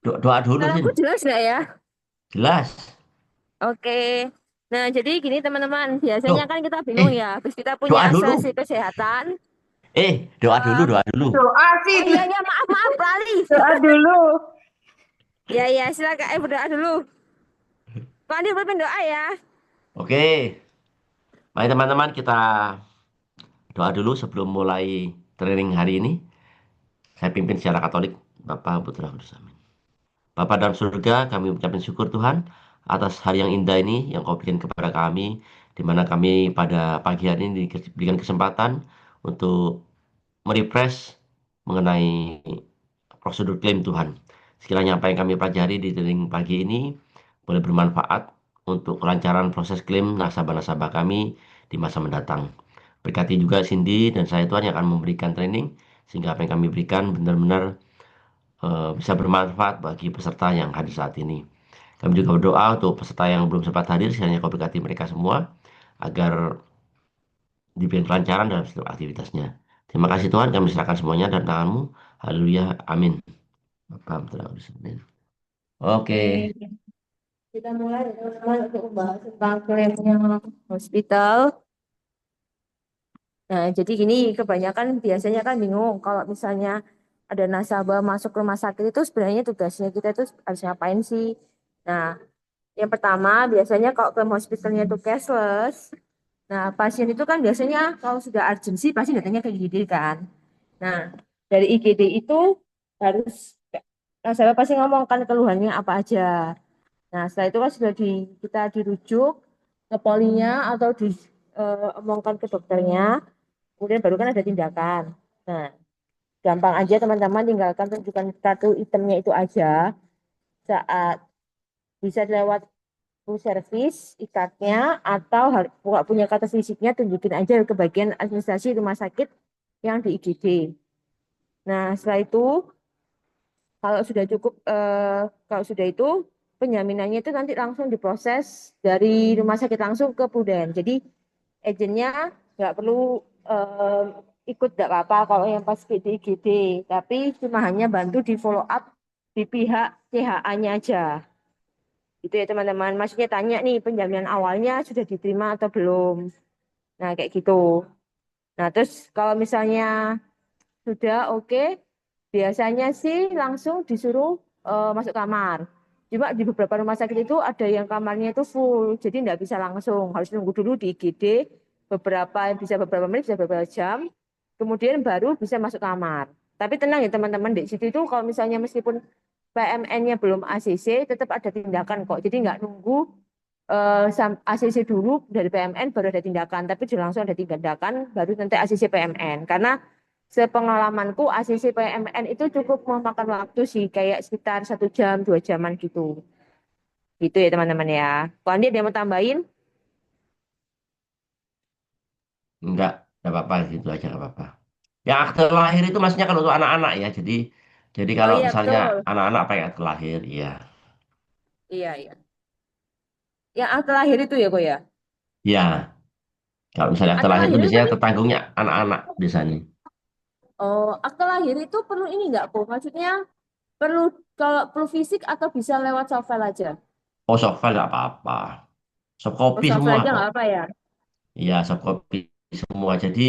Doa dulu, Suaraku Sin. jelas nggak ya? Jelas. Oke. Nah, jadi gini teman-teman, biasanya Loh, kan kita bingung eh, ya, habis kita punya doa asuransi dulu. kesehatan. Doa dulu, eh, doa dulu. Doa oh sih, iya, iya, maaf, maaf, lali. doa dulu. Ya, ya, silakan. Berdoa dulu. Kok Andi berdoa doa ya? Oke, mari teman-teman kita doa dulu sebelum mulai training hari ini. Saya pimpin secara Katolik, Bapa, Putra, Kudus, amin. Bapa dalam surga, kami mengucapkan syukur Tuhan atas hari yang indah ini yang Kau berikan kepada kami, di mana kami pada pagi hari ini diberikan kesempatan untuk merefresh mengenai prosedur klaim Tuhan. Sekiranya apa yang kami pelajari di training pagi ini boleh bermanfaat untuk kelancaran proses klaim nasabah-nasabah kami di masa mendatang. Berkati juga Cindy dan saya Tuhan yang akan memberikan training sehingga apa yang kami berikan benar-benar bisa bermanfaat bagi peserta yang hadir saat ini. Kami juga berdoa untuk peserta yang belum sempat hadir, kiranya kau berkati mereka semua agar diberikan kelancaran dalam setiap aktivitasnya. Terima kasih Tuhan, kami serahkan semuanya dan tanganmu. Haleluya, amin. Paham, telah Amin. Oke, Oke, kita mulai ya, teman-teman untuk membahas tentang klaimnya hospital. Nah, jadi gini, kebanyakan biasanya kan bingung kalau misalnya ada nasabah masuk rumah sakit itu sebenarnya tugasnya kita itu harus ngapain sih? Nah, yang pertama biasanya kalau klaim hospitalnya itu cashless. Nah, pasien itu kan biasanya kalau sudah urgensi pasti datangnya ke IGD kan. Nah, dari IGD itu harus nasabah pasti ngomongkan keluhannya apa aja. Nah, setelah itu kan sudah kita dirujuk ke polinya atau diomongkan ke dokternya, kemudian baru kan ada tindakan. Nah, gampang aja teman-teman tinggalkan tunjukkan kartu itemnya itu aja saat bisa lewat full service ikatnya atau nggak punya kartu fisiknya tunjukin aja ke bagian administrasi rumah sakit yang di IGD. Nah, setelah itu kalau sudah cukup, kalau sudah itu penjaminannya itu nanti langsung diproses dari rumah sakit langsung ke Pruden. Jadi agennya nggak perlu eh, ikut nggak apa-apa kalau yang pas di IGD, tapi cuma hanya bantu di follow up di pihak CHA-nya aja. Itu ya teman-teman. Maksudnya tanya nih penjaminan awalnya sudah diterima atau belum. Nah kayak gitu. Nah terus kalau misalnya sudah oke, biasanya sih langsung disuruh masuk kamar. Cuma di beberapa rumah sakit itu ada yang kamarnya itu full, jadi nggak bisa langsung. Harus nunggu dulu di IGD, bisa beberapa menit, bisa beberapa jam, kemudian baru bisa masuk kamar. Tapi tenang ya teman-teman, di situ itu kalau misalnya meskipun PMN-nya belum ACC, tetap ada tindakan kok. Jadi nggak nunggu ACC dulu dari PMN baru ada tindakan, tapi sudah langsung ada tindakan baru nanti ACC PMN. Karena sepengalamanku ACC PMN itu cukup memakan waktu sih, kayak sekitar 1 jam, 2 jaman gitu. Gitu ya teman-teman ya. Kalau Andi ada yang mau tambahin? enggak apa-apa, gitu aja enggak apa-apa. Yang akte lahir itu maksudnya kan untuk anak-anak ya, jadi Oh kalau iya misalnya betul. anak-anak pakai akte lahir, iya, Iya iya. Yang akte lahir itu ya kok ya. iya. Kalau misalnya akte Akte lahir itu lahir itu biasanya tapi tertanggungnya anak-anak biasanya. akte lahir itu perlu ini nggak kok? Maksudnya perlu kalau perlu fisik atau bisa lewat software aja? Oh, software nggak apa-apa, soft Oh copy software semua aja kok. nggak apa ya? Iya, soft copy semua. Jadi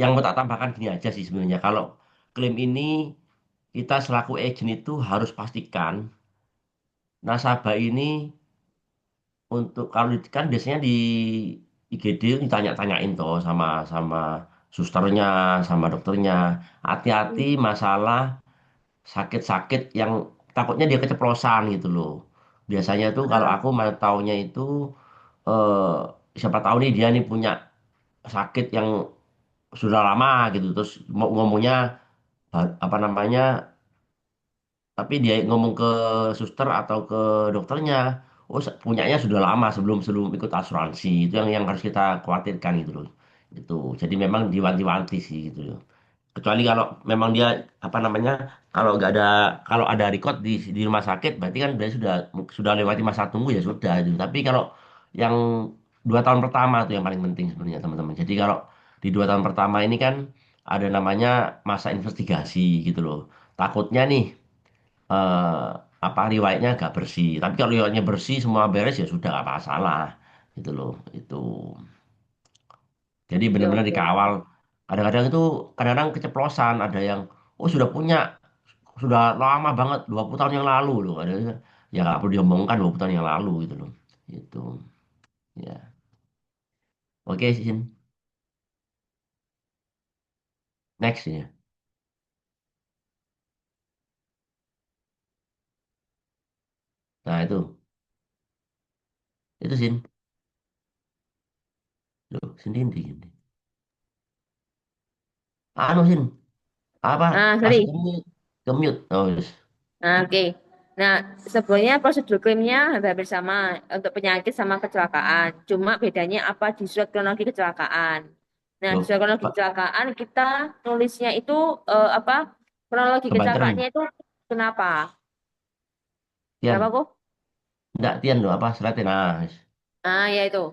yang mau tak tambahkan gini aja sih sebenarnya. Kalau klaim ini kita selaku agent itu harus pastikan nasabah ini untuk kalau kan biasanya di IGD ditanya-tanyain toh sama sama susternya, sama dokternya. Hati-hati Hmm. masalah sakit-sakit yang takutnya dia keceplosan gitu loh. Biasanya tuh kalau Ah, aku mau taunya itu eh siapa tahu nih dia nih punya sakit yang sudah lama gitu terus mau ngomongnya apa namanya tapi dia ngomong ke suster atau ke dokternya oh punyanya sudah lama sebelum sebelum ikut asuransi itu yang harus kita khawatirkan gitu loh itu jadi memang diwanti-wanti sih gitu loh kecuali kalau memang dia apa namanya kalau ada record di rumah sakit berarti kan berarti sudah lewati masa tunggu ya sudah gitu tapi kalau yang 2 tahun pertama itu yang paling penting sebenarnya teman-teman jadi kalau di 2 tahun pertama ini kan ada namanya masa investigasi gitu loh takutnya nih eh, apa riwayatnya agak bersih. Tapi kalau riwayatnya bersih semua beres ya sudah nggak masalah gitu loh. Itu jadi Oke, benar-benar oke, dikawal. oke. Kadang-kadang itu kadang-kadang keceplosan. Ada yang oh sudah punya sudah lama banget 20 tahun yang lalu loh. Ada ya nggak perlu diomongkan 20 tahun yang lalu gitu loh. Itu ya. Oke, Sin. Next ya. Nah itu Sin. Loh, sendiri gini. Anu Sin, apa Ah, pas sorry. kemute. Oh, yes. Nah, oke. Nah, sebenarnya prosedur klaimnya hampir sama untuk penyakit sama kecelakaan. Cuma bedanya apa di surat kronologi kecelakaan. Nah, di Loh, surat kronologi Pak, kecelakaan kita nulisnya itu apa? Kronologi kecelakaannya kebanteran. itu kenapa? Kenapa Tian, kok? enggak Tian loh apa seratin. Ah, yes. Nah, ya itu.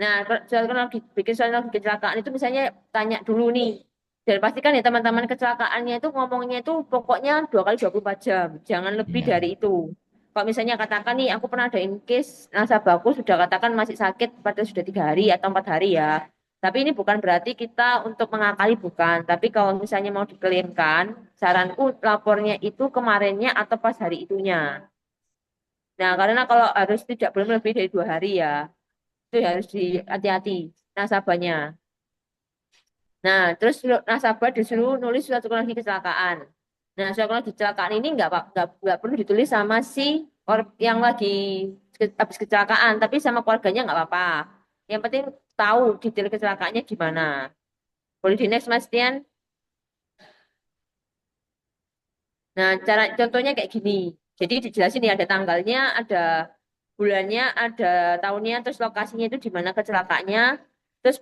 Nah, soal kronologi, bikin soal kronologi kecelakaan itu misalnya tanya dulu nih. Dan pastikan ya teman-teman kecelakaannya itu ngomongnya itu pokoknya 2 kali 24 jam. Jangan lebih Iya, dari itu. Kalau misalnya katakan nih, aku pernah ada in case nasabahku sudah katakan masih sakit pada sudah 3 hari atau 4 hari ya. Tapi ini bukan berarti kita untuk mengakali bukan. Tapi kalau misalnya mau diklaimkan, saranku lapornya itu kemarinnya atau pas hari itunya. Nah, karena kalau harus tidak boleh lebih dari 2 hari ya itu harus hati-hati nasabahnya. Nah, terus nasabah disuruh nulis surat kronologi kecelakaan. Nah, surat kronologi kecelakaan ini nggak perlu ditulis sama si yang lagi habis kecelakaan, tapi sama keluarganya nggak apa-apa. Yang penting tahu detail kecelakaannya gimana. Boleh di next, Mas Tian? Nah, cara contohnya kayak gini. Jadi dijelasin ya ada tanggalnya, ada bulannya, ada tahunnya, terus lokasinya itu di mana kecelakaannya, terus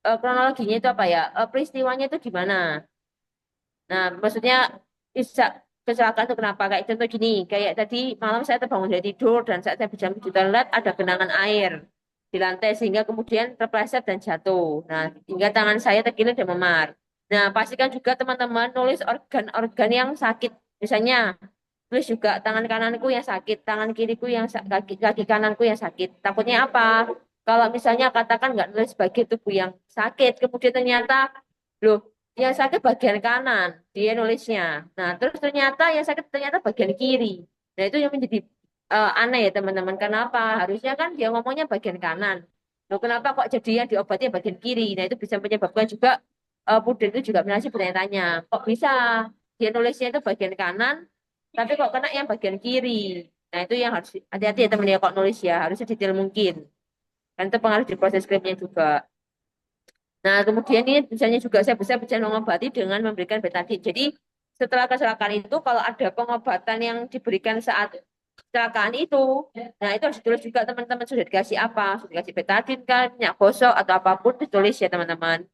kronologinya itu apa ya? Peristiwanya itu gimana? Nah, maksudnya bisa kecelakaan itu kenapa? Kayak contoh gini, kayak tadi malam saya terbangun dari tidur dan saat saya berjam di toilet ada genangan air di lantai sehingga kemudian terpleset dan jatuh. Nah, hingga tangan saya terkilir dan memar. Nah, pastikan juga teman-teman nulis organ-organ yang sakit. Misalnya, tulis juga tangan kananku yang sakit, tangan kiriku yang kaki kananku yang sakit. Takutnya apa? Kalau misalnya katakan nggak nulis bagian tubuh yang sakit, kemudian ternyata loh yang sakit bagian kanan, dia nulisnya. Nah, terus ternyata yang sakit ternyata bagian kiri. Nah, itu yang menjadi aneh ya teman-teman. Kenapa? Harusnya kan dia ngomongnya bagian kanan. Loh, kenapa kok jadi yang diobatnya bagian kiri? Nah, itu bisa menyebabkan juga Puden itu juga masih bertanya-tanya, kok bisa dia nulisnya itu bagian kanan, tapi kok kena yang bagian kiri. Nah, itu yang harus hati-hati ya teman ya kok nulis ya, harusnya detail mungkin. Kan itu pengaruh di proses skripnya juga. Nah, kemudian ini misalnya juga saya bisa mengobati dengan memberikan betadine. Jadi, setelah kecelakaan itu, kalau ada pengobatan yang diberikan saat kecelakaan itu, nah itu harus ditulis juga teman-teman sudah dikasih apa, sudah dikasih betadine kan, minyak gosok atau apapun ditulis ya teman-teman.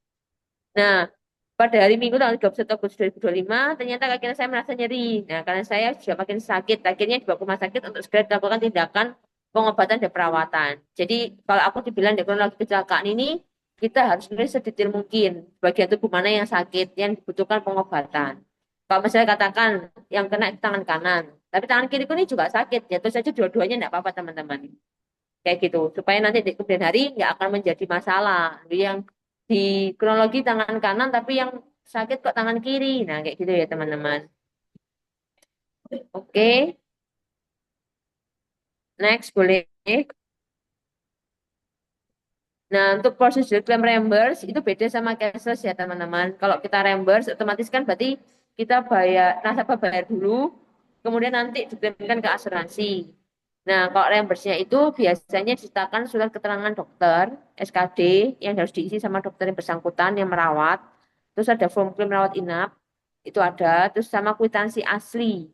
Nah, pada hari Minggu tanggal 31 Agustus 2025, ternyata kakinya saya merasa nyeri. Nah, karena saya juga makin sakit, akhirnya dibawa ke rumah sakit untuk segera dilakukan tindakan pengobatan dan perawatan. Jadi, kalau aku dibilang di kronologi kecelakaan ini, kita harus nulis sedetail mungkin bagian tubuh mana yang sakit, yang dibutuhkan pengobatan. Kalau misalnya katakan yang kena itu tangan kanan, tapi tangan kiri ini juga sakit, ya terus saja dua-duanya tidak apa-apa teman-teman. Kayak gitu, supaya nanti di kemudian hari nggak akan menjadi masalah. Yang di kronologi tangan kanan, tapi yang sakit kok tangan kiri. Nah, kayak gitu ya teman-teman. Oke, next boleh. Nah, untuk prosedur claim reimburse itu beda sama cashless ya teman-teman. Kalau kita reimburse otomatis kan berarti kita bayar, nasabah bayar dulu, kemudian nanti dikirimkan ke asuransi. Nah, kalau reimburse-nya itu biasanya disertakan surat keterangan dokter, SKD, yang harus diisi sama dokter yang bersangkutan yang merawat. Terus ada form klaim rawat inap, itu ada. Terus sama kwitansi asli.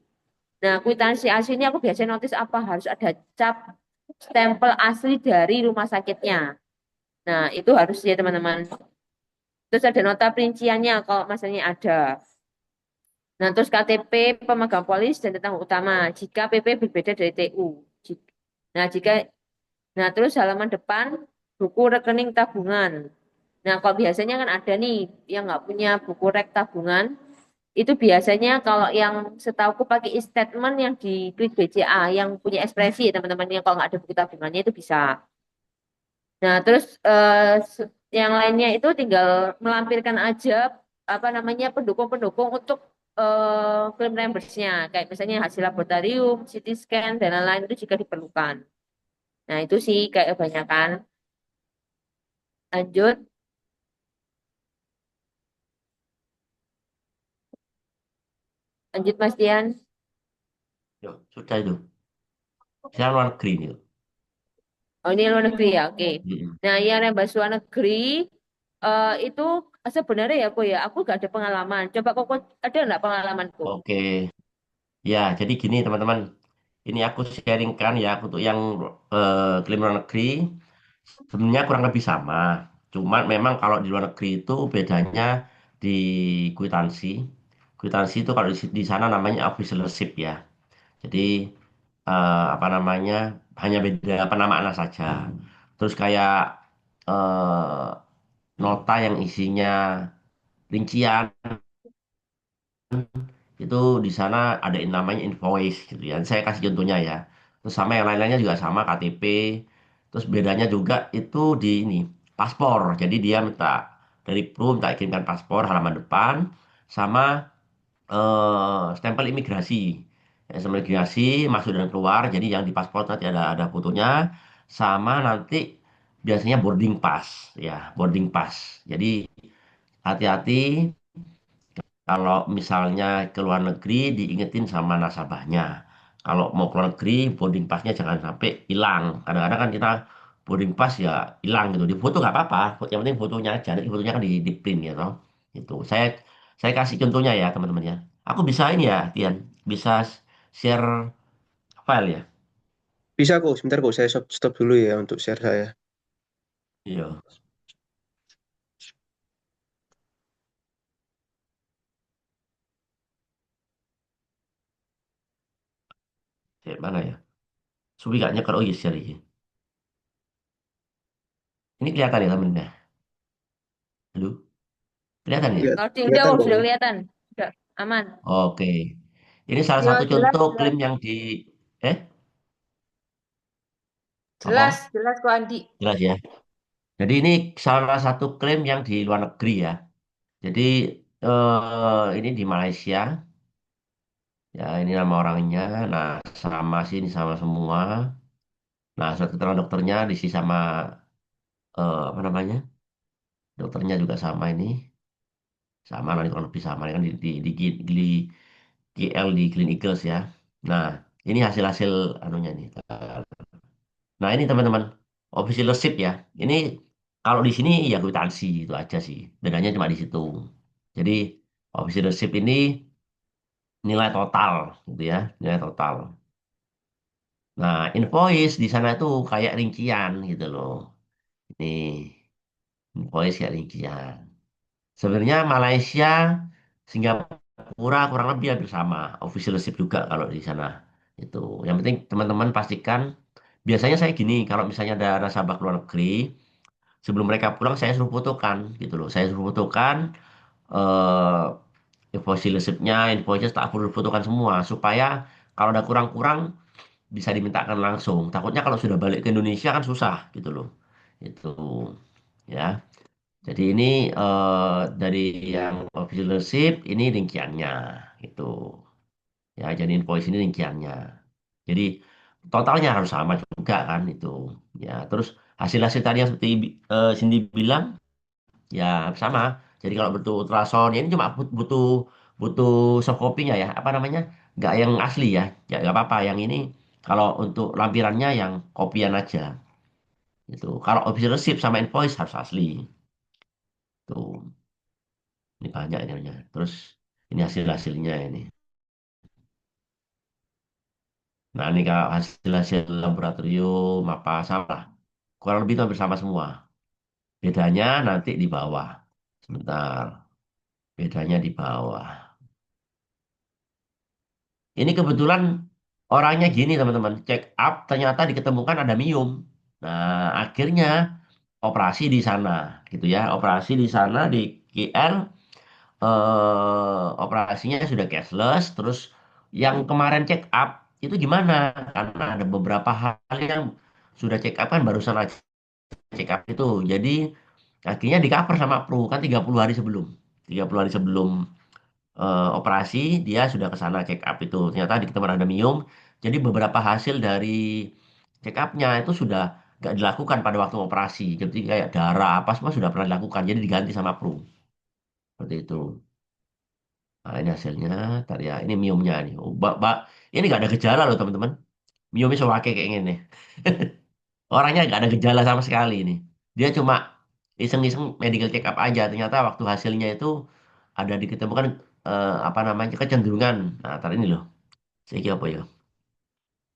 Nah, kwitansi asli ini aku biasanya notice apa? Harus ada cap stempel asli dari rumah sakitnya. Nah, itu harus ya teman-teman. Terus ada nota perinciannya kalau masalahnya ada. Nah, terus KTP pemegang polis dan tentang utama jika PP berbeda dari TU. Nah, nah terus halaman depan buku rekening tabungan. Nah, kalau biasanya kan ada nih yang nggak punya buku rek tabungan. Itu biasanya kalau yang setauku pakai e-statement yang di Klik BCA yang punya ekspresi ya teman-teman, yang kalau nggak ada buku tabungannya itu bisa. Nah, terus yang lainnya itu tinggal melampirkan aja apa namanya pendukung-pendukung untuk klaim reimburse-nya. Kayak misalnya hasil laboratorium, CT scan, dan lain-lain itu jika diperlukan. Nah, itu sih kayak kebanyakan. Lanjut, lanjut Mas Dian. Yo, sudah itu. Saya luar negeri nih. Oh, ini luar negeri ya, oke. Mm-mm. Nah, yang reimburse luar negeri itu sebenarnya ya, Bu ya, aku gak ada pengalaman. Coba kok ada nggak pengalamanku? Oke, ya jadi gini teman-teman. Ini aku sharingkan ya untuk yang klaim luar negeri. Sebenarnya kurang lebih sama. Cuman memang kalau di luar negeri itu bedanya di kwitansi. Kwitansi itu kalau di sana namanya officialship ya. Jadi apa namanya hanya beda penamaannya saja. Terus kayak eh, nota yang isinya rincian itu di sana ada yang namanya invoice gitu ya. Saya kasih contohnya ya. Terus sama yang lain-lainnya juga sama KTP. Terus bedanya juga itu di ini paspor. Jadi dia minta dari Pru minta kirimkan paspor halaman depan sama stempel imigrasi. Ya, stempel imigrasi masuk dan keluar. Jadi yang di paspor nanti ada fotonya sama nanti biasanya boarding pass ya, boarding pass. Jadi hati-hati kalau misalnya ke luar negeri diingetin sama nasabahnya. Kalau mau ke luar negeri boarding passnya jangan sampai hilang. Kadang-kadang kan kita boarding pass ya hilang gitu. Di foto nggak apa-apa. Yang penting fotonya aja. Nanti fotonya kan di print ya toh. Itu. Saya kasih contohnya ya teman-teman ya. Aku bisa ini ya, Tian. Bisa share file ya. Bisa kok, sebentar kok saya stop, stop dulu ya untuk share saya. Iya. Kayak mana ya? Suwi gak nyeker. Oh iya share ini. Ini kelihatan ya temennya. Halo? Kelihatan ya? Ya, Kalau udah, kelihatan oh, kok sudah ini. kelihatan. Udah aman. Oke. Ini salah Yo, satu jelas, contoh jelas. klaim yang di eh Jelas, apa? jelas kok Andi. Jelas ya. Jadi ini salah satu klaim yang di luar negeri ya. Jadi ini di Malaysia. Ya ini nama orangnya. Nah sama sini sama semua. Nah surat keterangan dokternya diisi sama apa namanya? Dokternya juga sama ini. Sama nanti kurang lebih sama kan di GL di Green Eagles ya. Nah ini hasil-hasil anunya nih. Nah ini teman-teman official receipt ya. Ini kalau di sini ya kwitansi itu aja sih. Bedanya cuma di situ. Jadi official receipt ini nilai total gitu ya, nilai total. Nah, invoice di sana itu kayak rincian gitu loh. Ini invoice kayak rincian. Sebenarnya Malaysia, Singapura kurang lebih hampir sama. Official receipt juga kalau di sana. Itu. Yang penting teman-teman pastikan. Biasanya saya gini, kalau misalnya ada nasabah luar negeri, sebelum mereka pulang saya suruh fotokan gitu loh. Saya suruh fotokan invoice receipt-nya, invoice tak perlu fotokan semua supaya kalau ada kurang-kurang bisa dimintakan langsung. Takutnya kalau sudah balik ke Indonesia kan susah gitu loh. Itu ya. Jadi ini dari yang official receipt ini rinciannya itu. Ya, jadi invoice ini rinciannya. Jadi totalnya harus sama juga kan itu. Ya, terus hasil-hasil tadi yang seperti Cindy bilang ya sama. Jadi kalau butuh ultrasound ya ini cuma butuh butuh soft copy-nya ya. Apa namanya? Nggak yang asli ya. Ya nggak apa-apa. Yang ini kalau untuk lampirannya yang kopian aja. Itu. Kalau official receipt sama invoice harus asli. Tuh. Ini banyak ini. Terus ini hasil-hasilnya ini. Nah ini kalau hasil-hasil laboratorium apa sama. Kurang lebih itu hampir sama semua. Bedanya nanti di bawah. Sebentar. Bedanya di bawah. Ini kebetulan orangnya gini teman-teman. Check up ternyata diketemukan ada miom. Nah akhirnya operasi di sana gitu ya. Operasi di sana di KL. operasinya sudah cashless, terus yang kemarin check up itu gimana? Karena ada beberapa hal yang sudah check up kan barusan aja check up itu. Jadi akhirnya di cover sama Pru kan 30 hari sebelum. 30 hari sebelum operasi dia sudah ke sana check up itu. Ternyata ditemukan ada miom. Jadi beberapa hasil dari check upnya itu sudah nggak dilakukan pada waktu operasi. Jadi kayak darah apa semua sudah pernah dilakukan. Jadi diganti sama Pru. Seperti itu. Nah, ini hasilnya. Ntar ya, ini miomnya nih. Oh, ini nggak ada gejala loh teman-teman. Miomnya sewake kayak gini. Orangnya nggak ada gejala sama sekali ini. Dia cuma iseng-iseng medical check up aja. Ternyata waktu hasilnya itu ada diketemukan apa namanya kecenderungan. Nah, ntar ini loh. Saya kira apa ya?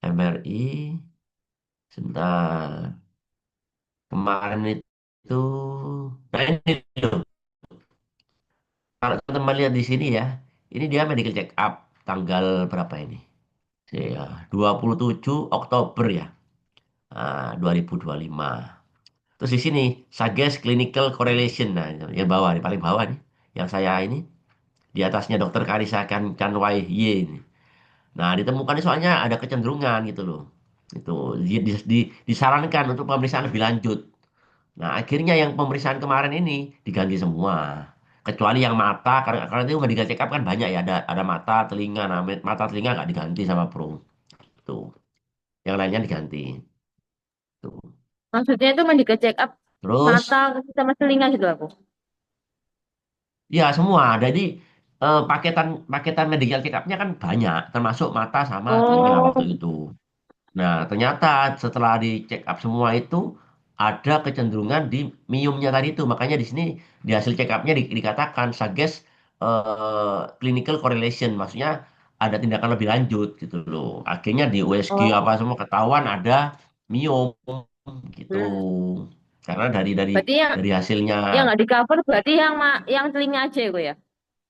MRI. Sebentar. Kemarin itu. Nah ini loh. Kalau teman-teman lihat di sini ya. Ini dia medical check up. Tanggal berapa ini? Ya, 27 Oktober ya. 2025. Terus di sini Sages Clinical Correlation. Nah, yang bawah nih, paling bawah nih. Yang saya ini di atasnya Dokter Karisa Kanwai Y ini. Nah, ditemukan soalnya ada kecenderungan gitu loh. Itu disarankan untuk pemeriksaan lebih lanjut. Nah, akhirnya yang pemeriksaan kemarin ini diganti semua. Kecuali yang mata, karena itu medical check up kan banyak ya. Ada mata, telinga. Nah, mata, telinga nggak diganti sama Pro. Tuh. Yang lainnya diganti. Tuh. Maksudnya itu medical check up mata Terus sama telinga gitu aku. ya semua. Jadi paketan paketan medical check up-nya kan banyak, termasuk mata sama telinga waktu Oh, itu. Nah, ternyata setelah di check up semua itu ada kecenderungan di miumnya tadi itu. Makanya di sini di hasil check up-nya dikatakan suggest clinical correlation, maksudnya ada tindakan lebih lanjut gitu loh. Akhirnya di USG apa oh. semua ketahuan ada miom gitu. Hmm. Karena dari dari Berarti dari hasilnya yang nggak di cover berarti yang telinga aja ya, ya.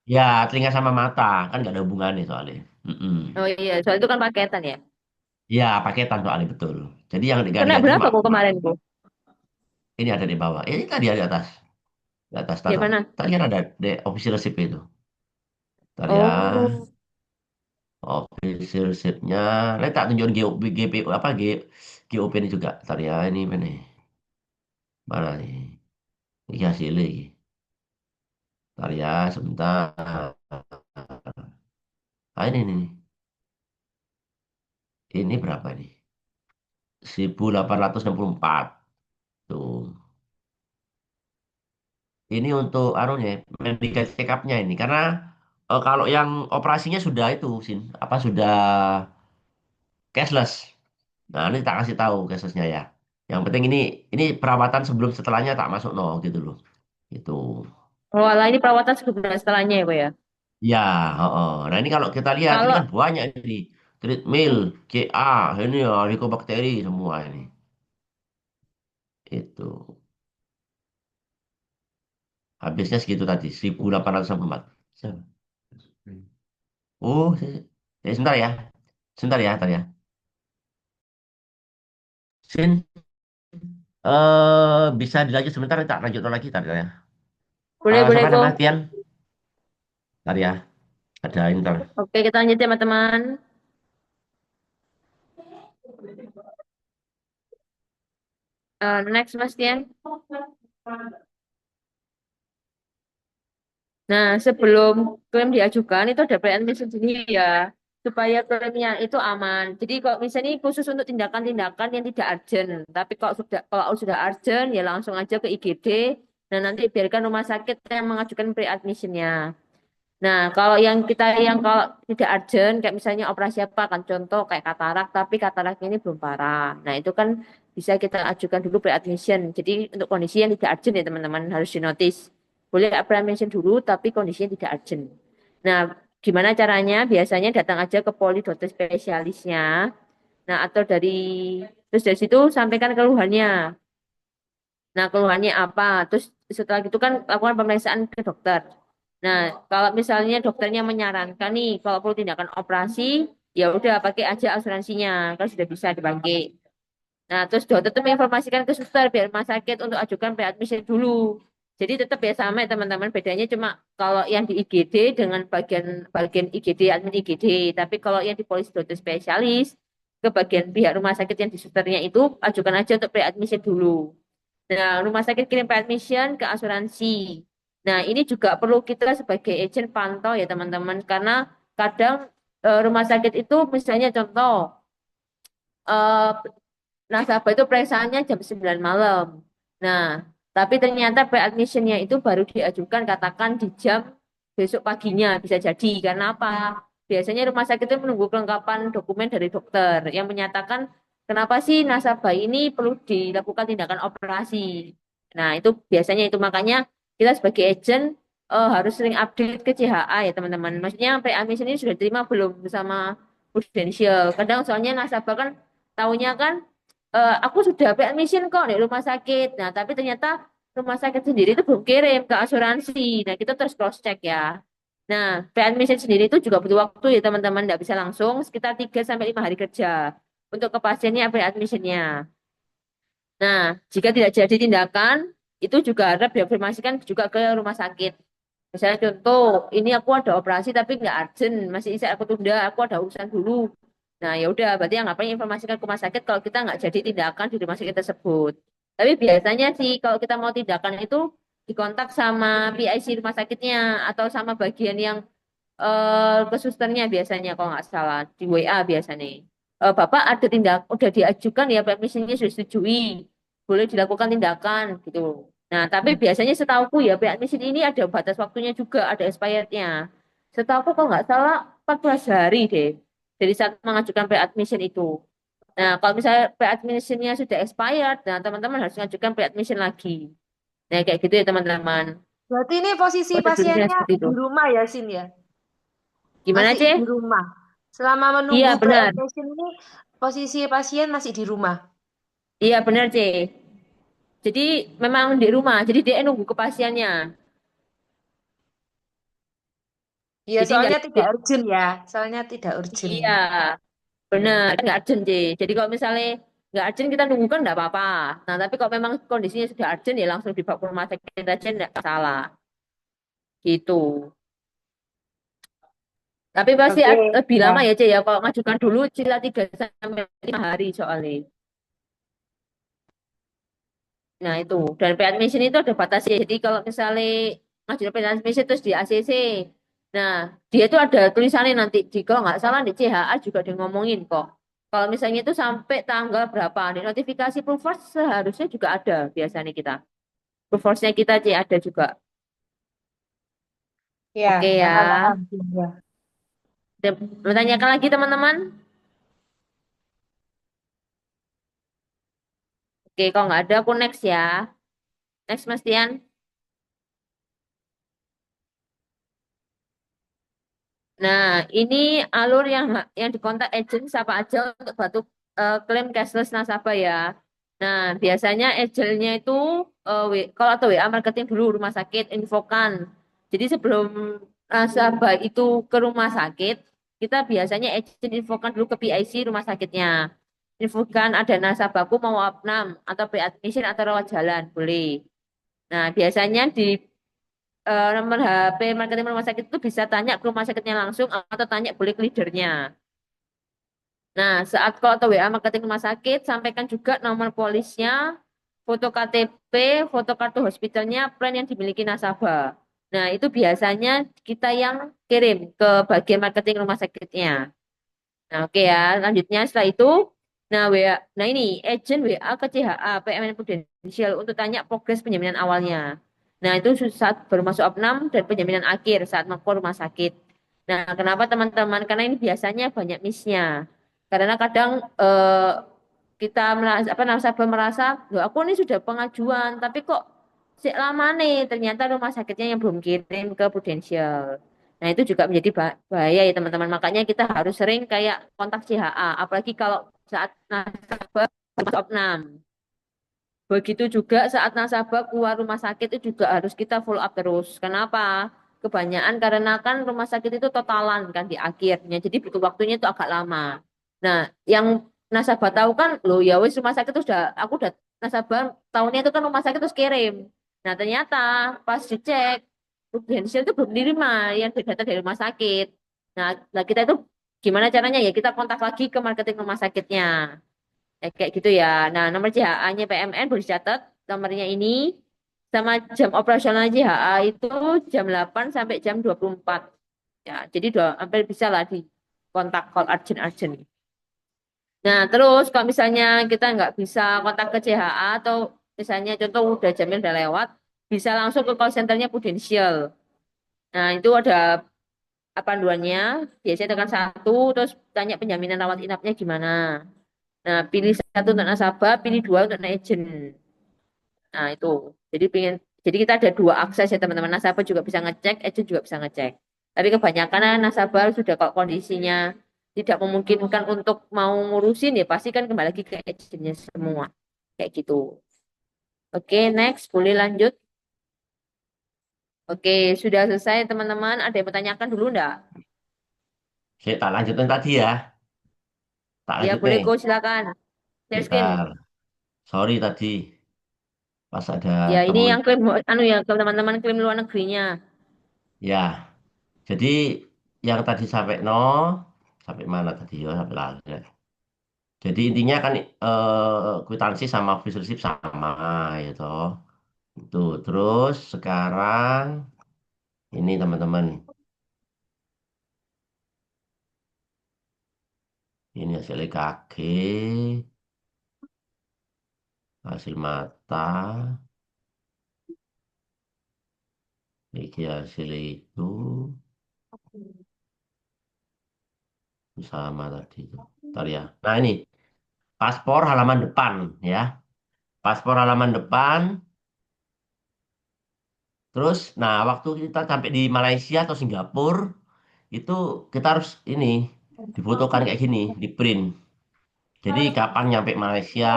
ya, telinga sama mata kan nggak ada hubungannya soalnya. Mm-mm. Oh iya, soal itu kan paketan ya. Ya, paketan soalnya betul. Jadi yang nggak Kena diganti berapa cuma kok kemarin bu? ini ada di bawah. Ini tadi ada di atas. Di atas taruh. Gimana? Tadi kan ada di official receipt itu. Ntar ya. Oh, Official receipt-nya. Nanti tak tunjukin GPO apa GOP ini juga. Ntar ya ini mana nih? Mana nih? Ini hasilnya. Ini. Ntar ya sebentar. Ah ini nih. Ini berapa nih? 1864. Tuh. Ini untuk anunya medical check up-nya ini karena kalau yang operasinya sudah itu Sin apa sudah cashless. Nah, ini tak kasih tahu cashlessnya ya. Yang penting ini perawatan sebelum setelahnya tak masuk no gitu loh. Itu. oh alah ini perawatan sebelum setelahnya ya bu ya. Ya, oh. Nah, ini kalau kita lihat ini Kalau kan banyak ini treadmill, CA, ini ya Helicobacter semua ini. Itu. Habisnya segitu tadi 1864. Oh, sebentar ya. Sebentar ya, sebentar ya. Sin, bisa dilanjut sebentar, tak lanjut lagi tadi ya. boleh Siapa kok. nama Tian? Tadi ya, ada ini ntar. Oke kita lanjut ya teman-teman. Next Mas Tian. Nah, sebelum klaim diajukan itu ada pre-admission sendiri ya, supaya klaimnya itu aman. Jadi kalau misalnya ini khusus untuk tindakan-tindakan yang tidak urgent, tapi kalau sudah urgent ya langsung aja ke IGD dan nanti biarkan rumah sakit yang mengajukan pre-admissionnya. Nah, kalau tidak urgent kayak misalnya operasi apa kan contoh kayak katarak, tapi kataraknya ini belum parah. Nah, itu kan bisa kita ajukan dulu pre-admission. Jadi untuk kondisi yang tidak urgent ya teman-teman harus dinotis. Boleh pre-admission dulu tapi kondisinya tidak urgent. Nah, gimana caranya? Biasanya datang aja ke poli dokter spesialisnya. Nah, atau terus dari situ sampaikan keluhannya. Nah, keluhannya apa? Terus setelah itu kan lakukan pemeriksaan ke dokter. Nah, kalau misalnya dokternya menyarankan nih, kalau perlu tindakan operasi, ya udah pakai aja asuransinya, kan sudah bisa dipakai. Nah, terus dokter tuh menginformasikan ke suster biar rumah sakit untuk ajukan pre-admission dulu. Jadi tetap ya sama ya teman-teman. Bedanya cuma kalau yang di IGD dengan bagian bagian IGD, admin IGD. Tapi kalau yang di polisi dokter spesialis ke bagian pihak rumah sakit yang di susternya itu ajukan aja untuk pre-admission dulu. Nah, rumah sakit kirim pre-admission ke asuransi. Nah, ini juga perlu kita sebagai agent pantau ya teman-teman. Karena kadang rumah sakit itu misalnya contoh eh, nasabah itu pemeriksaannya jam 9 malam. Nah, tapi ternyata pre-admissionnya itu baru diajukan katakan di jam besok paginya bisa jadi. Karena apa? Biasanya rumah sakit itu menunggu kelengkapan dokumen dari dokter yang menyatakan kenapa sih nasabah ini perlu dilakukan tindakan operasi. Nah, itu biasanya itu makanya kita sebagai agent harus sering update ke CHA ya teman-teman. Maksudnya pre-admission ini sudah diterima belum sama Prudential. Kadang soalnya nasabah kan taunya kan aku sudah pre-admission kok di rumah sakit. Nah, tapi ternyata rumah sakit sendiri itu belum kirim ke asuransi. Nah, kita terus cross check ya. Nah, pre-admission sendiri itu juga butuh waktu ya teman-teman, nggak bisa langsung sekitar 3 sampai 5 hari kerja untuk ke pasiennya pre-admissionnya. Nah, jika tidak jadi tindakan, itu juga harap diinformasikan juga ke rumah sakit. Misalnya contoh, ini aku ada operasi tapi nggak urgent, masih bisa aku tunda, aku ada urusan dulu. Nah, ya udah, berarti yang ngapain informasikan ke rumah sakit kalau kita nggak jadi tindakan di rumah sakit tersebut. Tapi biasanya sih kalau kita mau tindakan itu dikontak sama PIC rumah sakitnya atau sama bagian yang ke susternya biasanya kalau nggak salah di WA biasanya. Bapak ada tindak, udah diajukan ya permisinya sudah setujui, boleh dilakukan tindakan gitu. Nah, tapi biasanya setauku ya pre-admission ini ada batas waktunya juga, ada expirednya. Setauku kalau nggak salah 14 hari deh dari saat mengajukan pre-admission itu. Nah, kalau misalnya pre-admissionnya sudah expired, nah teman-teman harus mengajukan pre-admission lagi. Nah, kayak gitu ya teman-teman. Berarti ini posisi Prosedurnya pasiennya seperti itu. di rumah ya, Sin ya? Gimana, Masih di Ceh? rumah. Selama Iya, menunggu benar. pre-admission ini, posisi pasien masih di rumah. Iya, benar, Ceh. Jadi memang di rumah, jadi dia nunggu kepastiannya. Ya, Jadi nggak, soalnya tidak urgent ya. Soalnya tidak urgent. iya, benar, nggak urgent, Ceh. Jadi kalau misalnya nggak urgent kita nunggu kan nggak apa-apa. Nah, tapi kalau memang kondisinya sudah urgent ya langsung dibawa ke rumah sakit aja nggak salah. Gitu. Tapi pasti Oke. lebih lama Ya. ya, Ceh ya. Kalau ngajukan dulu sila 3 sampai 5 hari soalnya. Nah, itu. Dan pre-admission itu ada batasnya. Jadi kalau misalnya ngajuin pre-admission terus di ACC, nah, dia itu ada tulisannya nanti. Di, kalau nggak salah di CHA juga dia ngomongin kok. Kalau misalnya itu sampai tanggal berapa, di notifikasi proofers seharusnya juga ada biasanya kita. Proofersnya kita C ada juga. Ya, Oke ya. paham, paham. Ya. Bertanyakan lagi teman-teman. Oke, kalau nggak ada aku next ya. Next Mas Tian. Nah, ini alur yang dikontak agent siapa aja untuk bantu klaim cashless nasabah ya. Nah, biasanya agentnya itu kalau atau WA marketing dulu rumah sakit infokan. Jadi sebelum nasabah itu ke rumah sakit, kita biasanya agent infokan dulu ke PIC rumah sakitnya. Infokan ada nasabahku mau opnam atau pre-admission atau rawat jalan, boleh. Nah, biasanya di nomor HP marketing rumah sakit itu bisa tanya ke rumah sakitnya langsung atau tanya boleh ke leadernya. Nah, saat call atau WA marketing rumah sakit, sampaikan juga nomor polisnya, foto KTP, foto kartu hospitalnya, plan yang dimiliki nasabah. Nah, itu biasanya kita yang kirim ke bagian marketing rumah sakitnya. Nah, oke ya, lanjutnya setelah itu, nah WA, nah ini agent WA ke CHA, PMN Prudential untuk tanya progres penjaminan awalnya. Nah, itu saat baru masuk opnam dan penjaminan akhir saat mau ke rumah sakit. Nah, kenapa teman-teman? Karena ini biasanya banyak miss-nya. Karena kadang kita merasa, apa nasabah merasa, loh aku ini sudah pengajuan, tapi kok si lama nih, ternyata rumah sakitnya yang belum kirim ke Prudential. Nah, itu juga menjadi bahaya ya teman-teman. Makanya kita harus sering kayak kontak CHA, apalagi kalau saat nasabah masuk opnam. Begitu juga saat nasabah keluar rumah sakit itu juga harus kita follow up terus. Kenapa? Kebanyakan karena kan rumah sakit itu totalan kan di akhirnya. Jadi butuh waktunya itu agak lama. Nah, yang nasabah tahu kan, loh ya wis rumah sakit itu sudah, aku udah nasabah tahunnya itu kan rumah sakit terus kirim. Nah, ternyata pas dicek, Prudential itu belum diterima yang data dari rumah sakit. Nah, kita itu gimana caranya ya? Kita kontak lagi ke marketing rumah sakitnya. Kayak gitu ya. Nah, nomor JHA-nya PMN boleh dicatat. Nomornya ini sama jam operasional JHA itu jam 8 sampai jam 24. Ya, jadi hampir bisa lah di kontak call urgent-urgent. Nah, terus kalau misalnya kita nggak bisa kontak ke CHA atau misalnya contoh udah jamnya udah lewat, bisa langsung ke call centernya Prudential. Nah, itu ada panduannya. Biasanya tekan satu, terus tanya penjaminan rawat inapnya gimana. Nah, pilih satu untuk nasabah, pilih dua untuk agent. Nah, itu. Jadi kita ada dua akses ya teman-teman. Nasabah juga bisa ngecek, agent juga bisa ngecek. Tapi kebanyakan nasabah sudah kalau kondisinya tidak memungkinkan untuk mau ngurusin ya pasti kan kembali lagi ke agentnya semua. Kayak gitu. Oke, next. Boleh lanjut. Oke, sudah selesai teman-teman. Ada yang bertanyakan dulu enggak? Saya tak lanjutin tadi ya. Tak Ya, lanjut boleh nih. go silakan. Share screen. Bentar. Sorry tadi pas ada Ya, ini temen. yang klaim ya ke teman-teman klaim luar negerinya. Ya, jadi yang tadi sampai no, sampai mana tadi ya, sampai lagi. Jadi intinya kan kwitansi sama official receipt sama ya toh. Itu terus sekarang ini teman-teman, ini hasil EKG, hasil mata, ini hasil itu sama tadi itu. Ntar ya. Nah ini paspor halaman depan ya. Paspor halaman depan. Terus, nah waktu kita sampai di Malaysia atau Singapura itu kita harus ini difotokan kayak gini, di print. Jadi kapan nyampe Malaysia,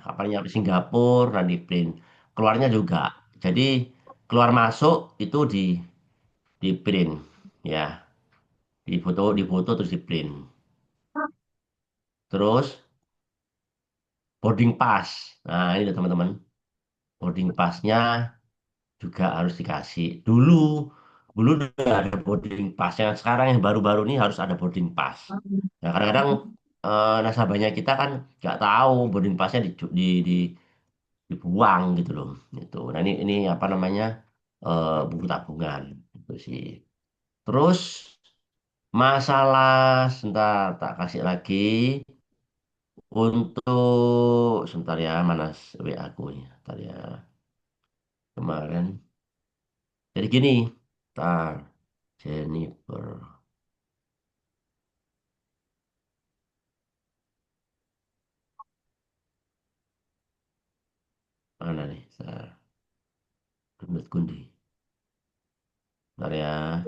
kapan nyampe Singapura, dan di print. Keluarnya juga. Jadi keluar masuk itu di print, ya, di foto terus di print. Terus boarding pass. Nah ini loh teman-teman, boarding passnya juga harus dikasih. Dulu udah ada boarding pass. Yang sekarang yang baru-baru ini harus ada boarding pass. Nah, kadang-kadang nasabahnya kita kan nggak tahu boarding passnya dibuang gitu loh. Gitu. Nah ini apa namanya buku tabungan itu sih. Terus masalah sebentar tak kasih lagi untuk sebentar ya mana WA aku ya. Sebentar ya kemarin. Jadi gini, tar Jennifer mana nih? Saya download kundi. Bentar ya.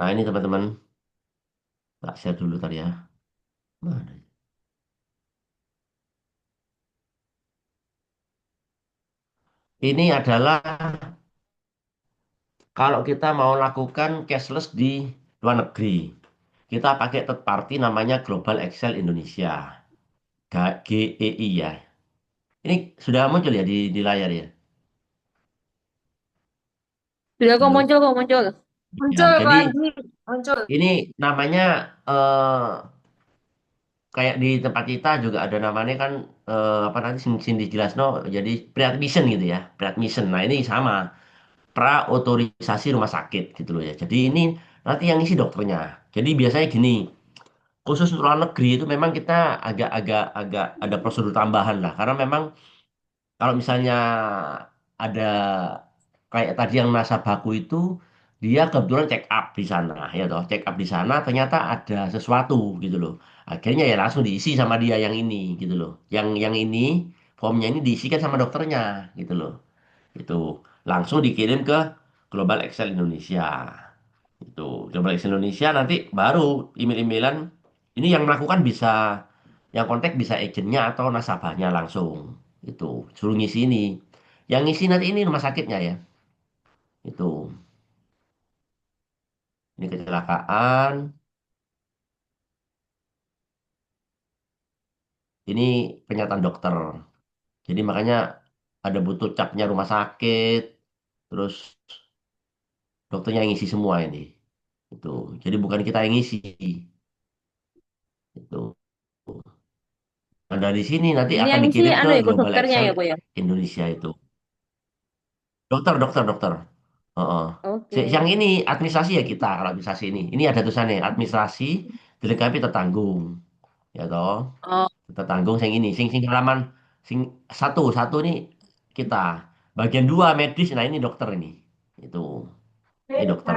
Nah ini teman-teman, tak share dulu tar ya. Mana? Ini adalah kalau kita mau lakukan cashless di luar negeri. Kita pakai third party namanya Global Excel Indonesia. GEI ya. Ini sudah muncul ya di layar ya. Sudah Halo. kok muncul. Ya, Muncul jadi lagi, muncul. ini namanya kayak di tempat kita juga ada namanya kan apa nanti Cindy Jelasno jadi pre-admission gitu ya. Pre-admission. Nah, ini sama pra otorisasi rumah sakit gitu loh ya. Jadi ini nanti yang isi dokternya. Jadi biasanya gini, khusus untuk luar negeri itu memang kita agak ada prosedur tambahan lah karena memang kalau misalnya ada kayak tadi yang nasabahku itu dia kebetulan check up di sana ya toh check up di sana ternyata ada sesuatu gitu loh akhirnya ya langsung diisi sama dia yang ini gitu loh yang ini formnya ini diisikan sama dokternya gitu loh itu langsung dikirim ke Global Excel Indonesia itu Global Excel Indonesia nanti baru email-emailan ini yang melakukan bisa yang kontak bisa agentnya atau nasabahnya langsung itu suruh ngisi ini yang ngisi nanti ini rumah sakitnya ya itu ini kecelakaan ini pernyataan dokter. Jadi makanya ada butuh capnya rumah sakit, terus dokternya yang ngisi semua ini. Itu. Jadi bukan kita yang ngisi. Itu. Nah, dari sini nanti Ini akan yang isi dikirim ke anu ya, Bu, Global dokternya Excel ya, Bu ya. Indonesia itu. Dokter, dokter, dokter. Heeh. Yang Oke. ini administrasi ya kita kalau administrasi ini. Ini ada tulisannya administrasi dilengkapi tertanggung, ya toh. Oh, Tertanggung yang ini, sing halaman sing satu satu ini kita. Bagian dua medis, nah ini dokter ini. Itu. Ini dokter.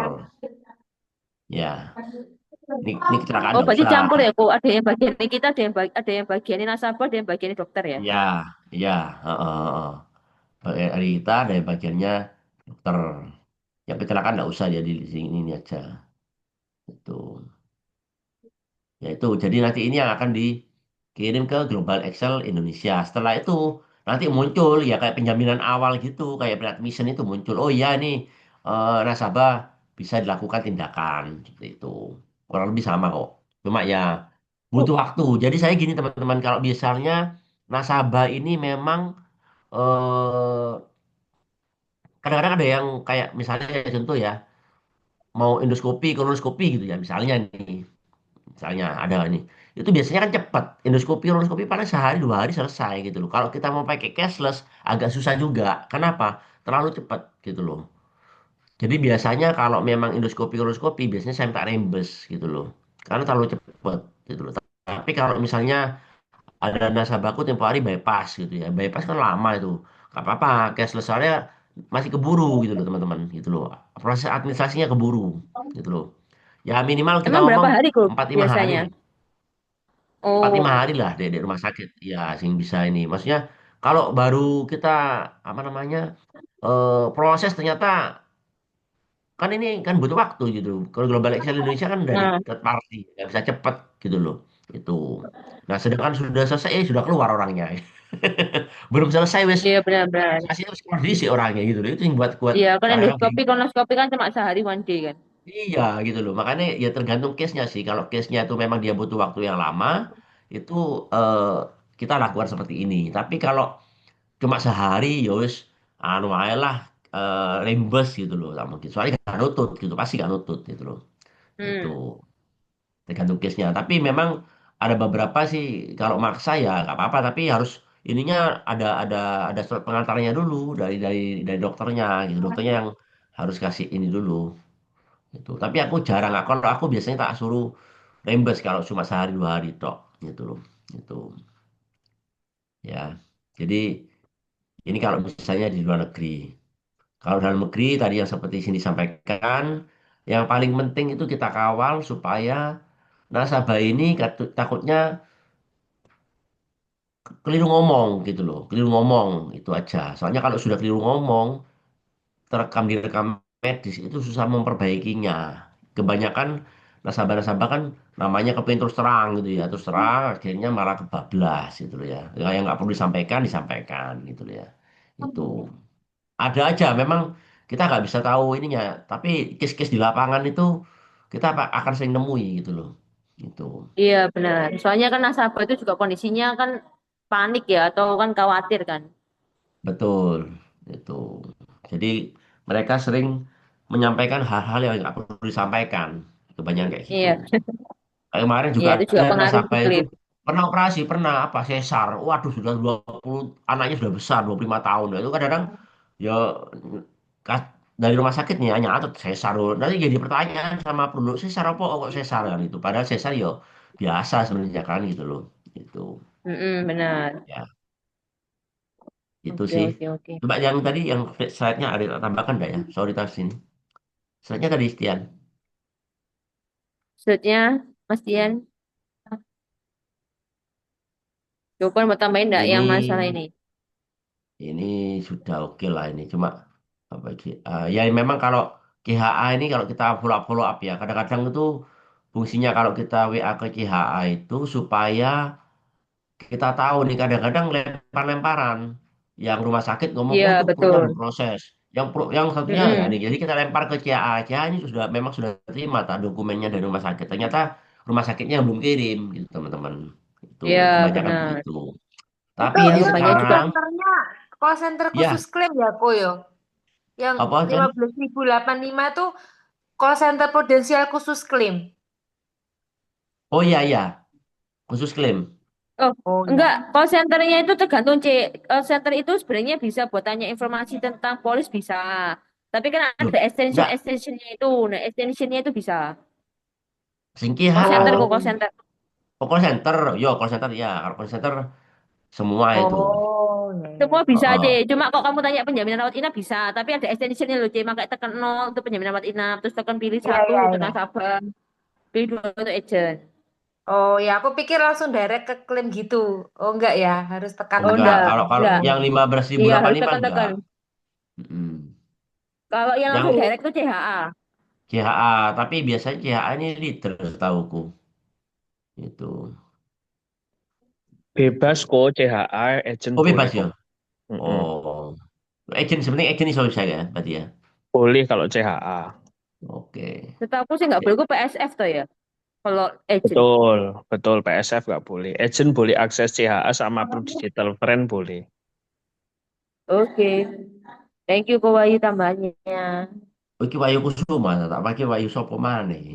Ya, ini kecelakaan oh, nggak berarti usah. campur ya, Bu. Ada yang bagian ini kita, ada yang bagian ini nasabah, ada yang bagian ini dokter ya. Ya, ya. Heeh, heeh. Bagian dari kita ada bagiannya dokter. Yang kecelakaan nggak usah jadi di sini ini aja. Itu. Ya itu, jadi nanti ini yang akan dikirim ke Global Excel Indonesia. Setelah itu nanti muncul ya kayak penjaminan awal gitu, kayak pre-admission itu muncul. Oh iya nih nasabah bisa dilakukan tindakan seperti itu. Kurang lebih sama kok. Cuma ya Bu. butuh waktu. Jadi saya gini teman-teman, kalau misalnya nasabah ini memang eh, kadang-kadang ada yang kayak misalnya contoh ya mau endoskopi, kolonoskopi gitu ya misalnya nih. Misalnya ada nih, itu biasanya kan cepat. Endoskopi, kolonoskopi paling sehari 2 hari selesai gitu loh. Kalau kita mau pakai cashless agak susah juga. Kenapa? Terlalu cepat gitu loh. Jadi biasanya kalau memang endoskopi, kolonoskopi biasanya saya minta reimburse gitu loh. Karena terlalu cepat gitu loh. Tapi kalau misalnya ada nasabahku tempo hari bypass gitu ya. Bypass kan lama itu. Gak apa-apa, cashless soalnya masih keburu gitu loh teman-teman gitu loh. Proses administrasinya keburu gitu loh. Ya minimal kita Emang berapa ngomong hari, Bu, 4-5 hari biasanya? lah. 4-5 hari Oh, lah di rumah sakit ya sing bisa ini maksudnya kalau baru kita apa namanya proses ternyata kan ini kan butuh waktu gitu kalau Global Excel Indonesia kan dari nah, third party nggak bisa cepet gitu loh itu. Nah sedangkan sudah selesai sudah keluar orangnya belum selesai wes iya benar-benar. hasilnya wes keluar diisi orangnya gitu loh itu yang buat kuat Iya, kan kadang-kadang endoskopi, kolonoskopi kan cuma sehari one day kan. iya gitu loh. Makanya ya tergantung case-nya sih. Kalau case-nya itu memang dia butuh waktu yang lama, itu eh, kita lakukan seperti ini. Tapi kalau cuma sehari, ya wis anu ae lah reimburse gitu loh. Nggak mungkin. Soalnya gak nutut gitu, pasti gak nutut gitu loh. Itu Hmm. tergantung case-nya. Tapi memang ada beberapa sih kalau maksa ya nggak apa-apa. Tapi harus ininya ada ada surat pengantarnya dulu dari dokternya gitu. Dokternya yang harus kasih ini dulu gitu. Tapi aku jarang, kalau aku biasanya tak suruh rembes kalau cuma sehari 2 hari tok gitu loh. Gitu ya. Jadi ini kalau misalnya di luar negeri. Kalau dalam negeri tadi yang seperti sini disampaikan, yang paling penting itu kita kawal supaya nasabah ini takutnya keliru ngomong gitu loh. Keliru ngomong itu aja. Soalnya kalau sudah keliru ngomong, terekam di rekam medis itu susah memperbaikinya. Kebanyakan nasabah-nasabah kan namanya kepingin terus terang gitu ya, terus terang akhirnya malah kebablas gitu loh ya. Yang nggak perlu disampaikan disampaikan gitu loh ya. Itu ada aja memang kita nggak bisa tahu ininya, tapi case-case di lapangan itu kita akan sering nemui gitu loh. Itu Iya benar. Soalnya kan nasabah itu juga kondisinya kan panik ya atau kan khawatir kan. betul itu. Jadi mereka sering menyampaikan hal-hal yang nggak perlu disampaikan. Kebanyakan kayak gitu. Iya, Kayak kemarin iya juga itu ada juga pengaruh nasabah itu iklim. pernah operasi, pernah apa sesar. Waduh, sudah 20 anaknya sudah besar, 25 tahun. Nah, itu kadang-kadang ya dari rumah sakitnya hanya atau sesar. Nanti jadi pertanyaan sama penduduk sesar apa kok sesar kan itu. Padahal sesar ya biasa sebenarnya kan gitu loh. Itu Mm-mm, benar. ya, itu Oke, sih. oke, oke. Coba yang tadi yang slide-nya ada tambahkan enggak ya? Sorry tas sini. Slide-nya tadi Stian. Selanjutnya, Mas Dian, coba mau tambahin enggak Ini yang masalah ini? Ini sudah oke lah ini. Cuma apa sih? Ya memang kalau CHA ini kalau kita follow up ya. Kadang-kadang itu fungsinya kalau kita WA ke CHA itu supaya kita tahu nih kadang-kadang lempar-lemparan. Yang rumah sakit ngomong, Iya, oh itu perutnya betul. belum proses. Yang satunya enggak nih. Mm-mm. Jadi kita lempar ke CHA. CHA ini memang sudah terima tak dokumennya dari rumah sakit. Ternyata rumah sakitnya belum kirim gitu teman-teman. Itu Iya, kebanyakan benar. begitu. Itu Tapi yang Yang banyak call juga, sekarang, centernya, call center khusus ya klaim ya, Koyo. Yang apa lima Jen? belas ribu delapan puluh lima tuh call center prudensial khusus klaim. Oh iya iya, khusus klaim. oh, Oh enggak, ya. call centernya itu tergantung, C. Call center itu sebenarnya bisa buat tanya informasi tentang polis bisa. Tapi kan Loh, ada enggak. extensionnya itu. Nah, extensionnya itu bisa. Singki Call center hao. kok, call Oh. center. Oh, call center. Yo, call center ya. Kalau call center semua itu. Oh, ya, ya. Semua bisa, C. Heeh. Cuma kok kamu tanya penjaminan rawat inap bisa. Tapi ada extensionnya loh, C. Makanya tekan 0 untuk penjaminan rawat inap. Terus tekan pilih Iya, satu iya, untuk iya. nasabah. Pilih 2 untuk agent. Oh ya, aku pikir langsung direct ke klaim gitu. Oh enggak ya, harus Oh, tekan-tekan Enggak. enggak. Kalau kalau Enggak. yang 15.000 Iya, harus 85 enggak. tekan-tekan. Mm-mm. Kalau yang langsung Yang direct itu CHA. CHA, tapi biasanya CHA ini liter setahuku. Itu. Bebas Itu. kok CHA, agent Oh, boleh bebas kok. ya? Mm-mm. Oh. Agent sebenarnya agent iso bisa ya, berarti ya. Boleh kalau CHA. Oke. Setahu sih nggak boleh, gue PSF tuh ya. Kalau agent. Betul, betul. PSF nggak boleh. Agent boleh akses CHA sama Pro Digital Friend boleh. Oke. Thank you, Ko Wahyu tambahannya. Oh, iki Wahyu Kusuma, tak pakai Wahyu sopo maneh.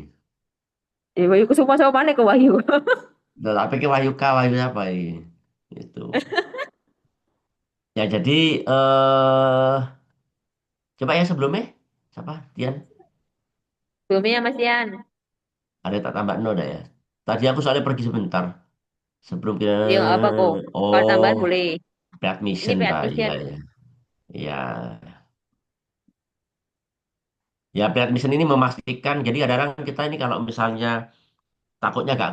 Wahyu ku semua sama mana ke Wahyu. Tak pakai Wahyu K, Wahyu apa ini? Itu. Ya jadi coba yang sebelumnya siapa? Tian. Belum ya, Mas Ian. Ada tak tambah nol dah ya. Tadi aku soalnya pergi sebentar sebelum kita. Ya nggak apa kok. Kalau tambahan Oh, boleh. Ini pre-admission paid tak? Iya mission. ya. Iya. Ya pre-admission ini memastikan. Jadi kadang-kadang kita ini kalau misalnya takutnya gak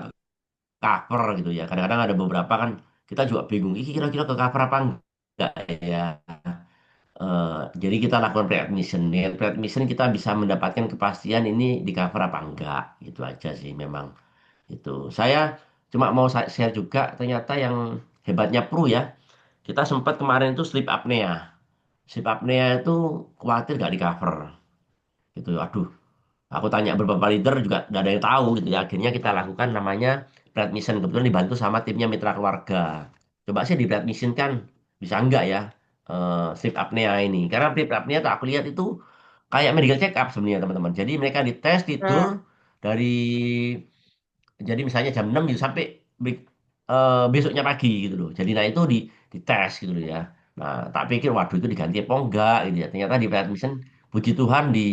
cover gitu ya. Kadang-kadang ada beberapa kan kita juga bingung. Ini kira-kira ke cover apa enggak ya? Eh, jadi kita lakukan pre-admission. Dengan pre-admission kita bisa mendapatkan kepastian ini di cover apa enggak. Gitu aja sih memang. Itu. Saya cuma mau share juga ternyata yang hebatnya Pru ya. Kita sempat kemarin itu sleep apnea. Sleep apnea itu khawatir gak di cover. Gitu. Aduh, aku tanya beberapa leader juga gak ada yang tahu gitu ya. Akhirnya kita lakukan namanya pre-admission. Kebetulan dibantu sama timnya mitra keluarga. Coba sih di pre-admission kan bisa enggak ya sleep apnea ini. Karena sleep apnea tuh aku lihat itu kayak medical check up sebenarnya teman-teman. Jadi mereka dites tidur Nah, dari jadi misalnya jam 6 gitu sampai besoknya pagi gitu loh. Jadi nah itu dites gitu loh ya. Nah, tak pikir waduh itu diganti apa enggak gitu ya. Ternyata di admission puji Tuhan di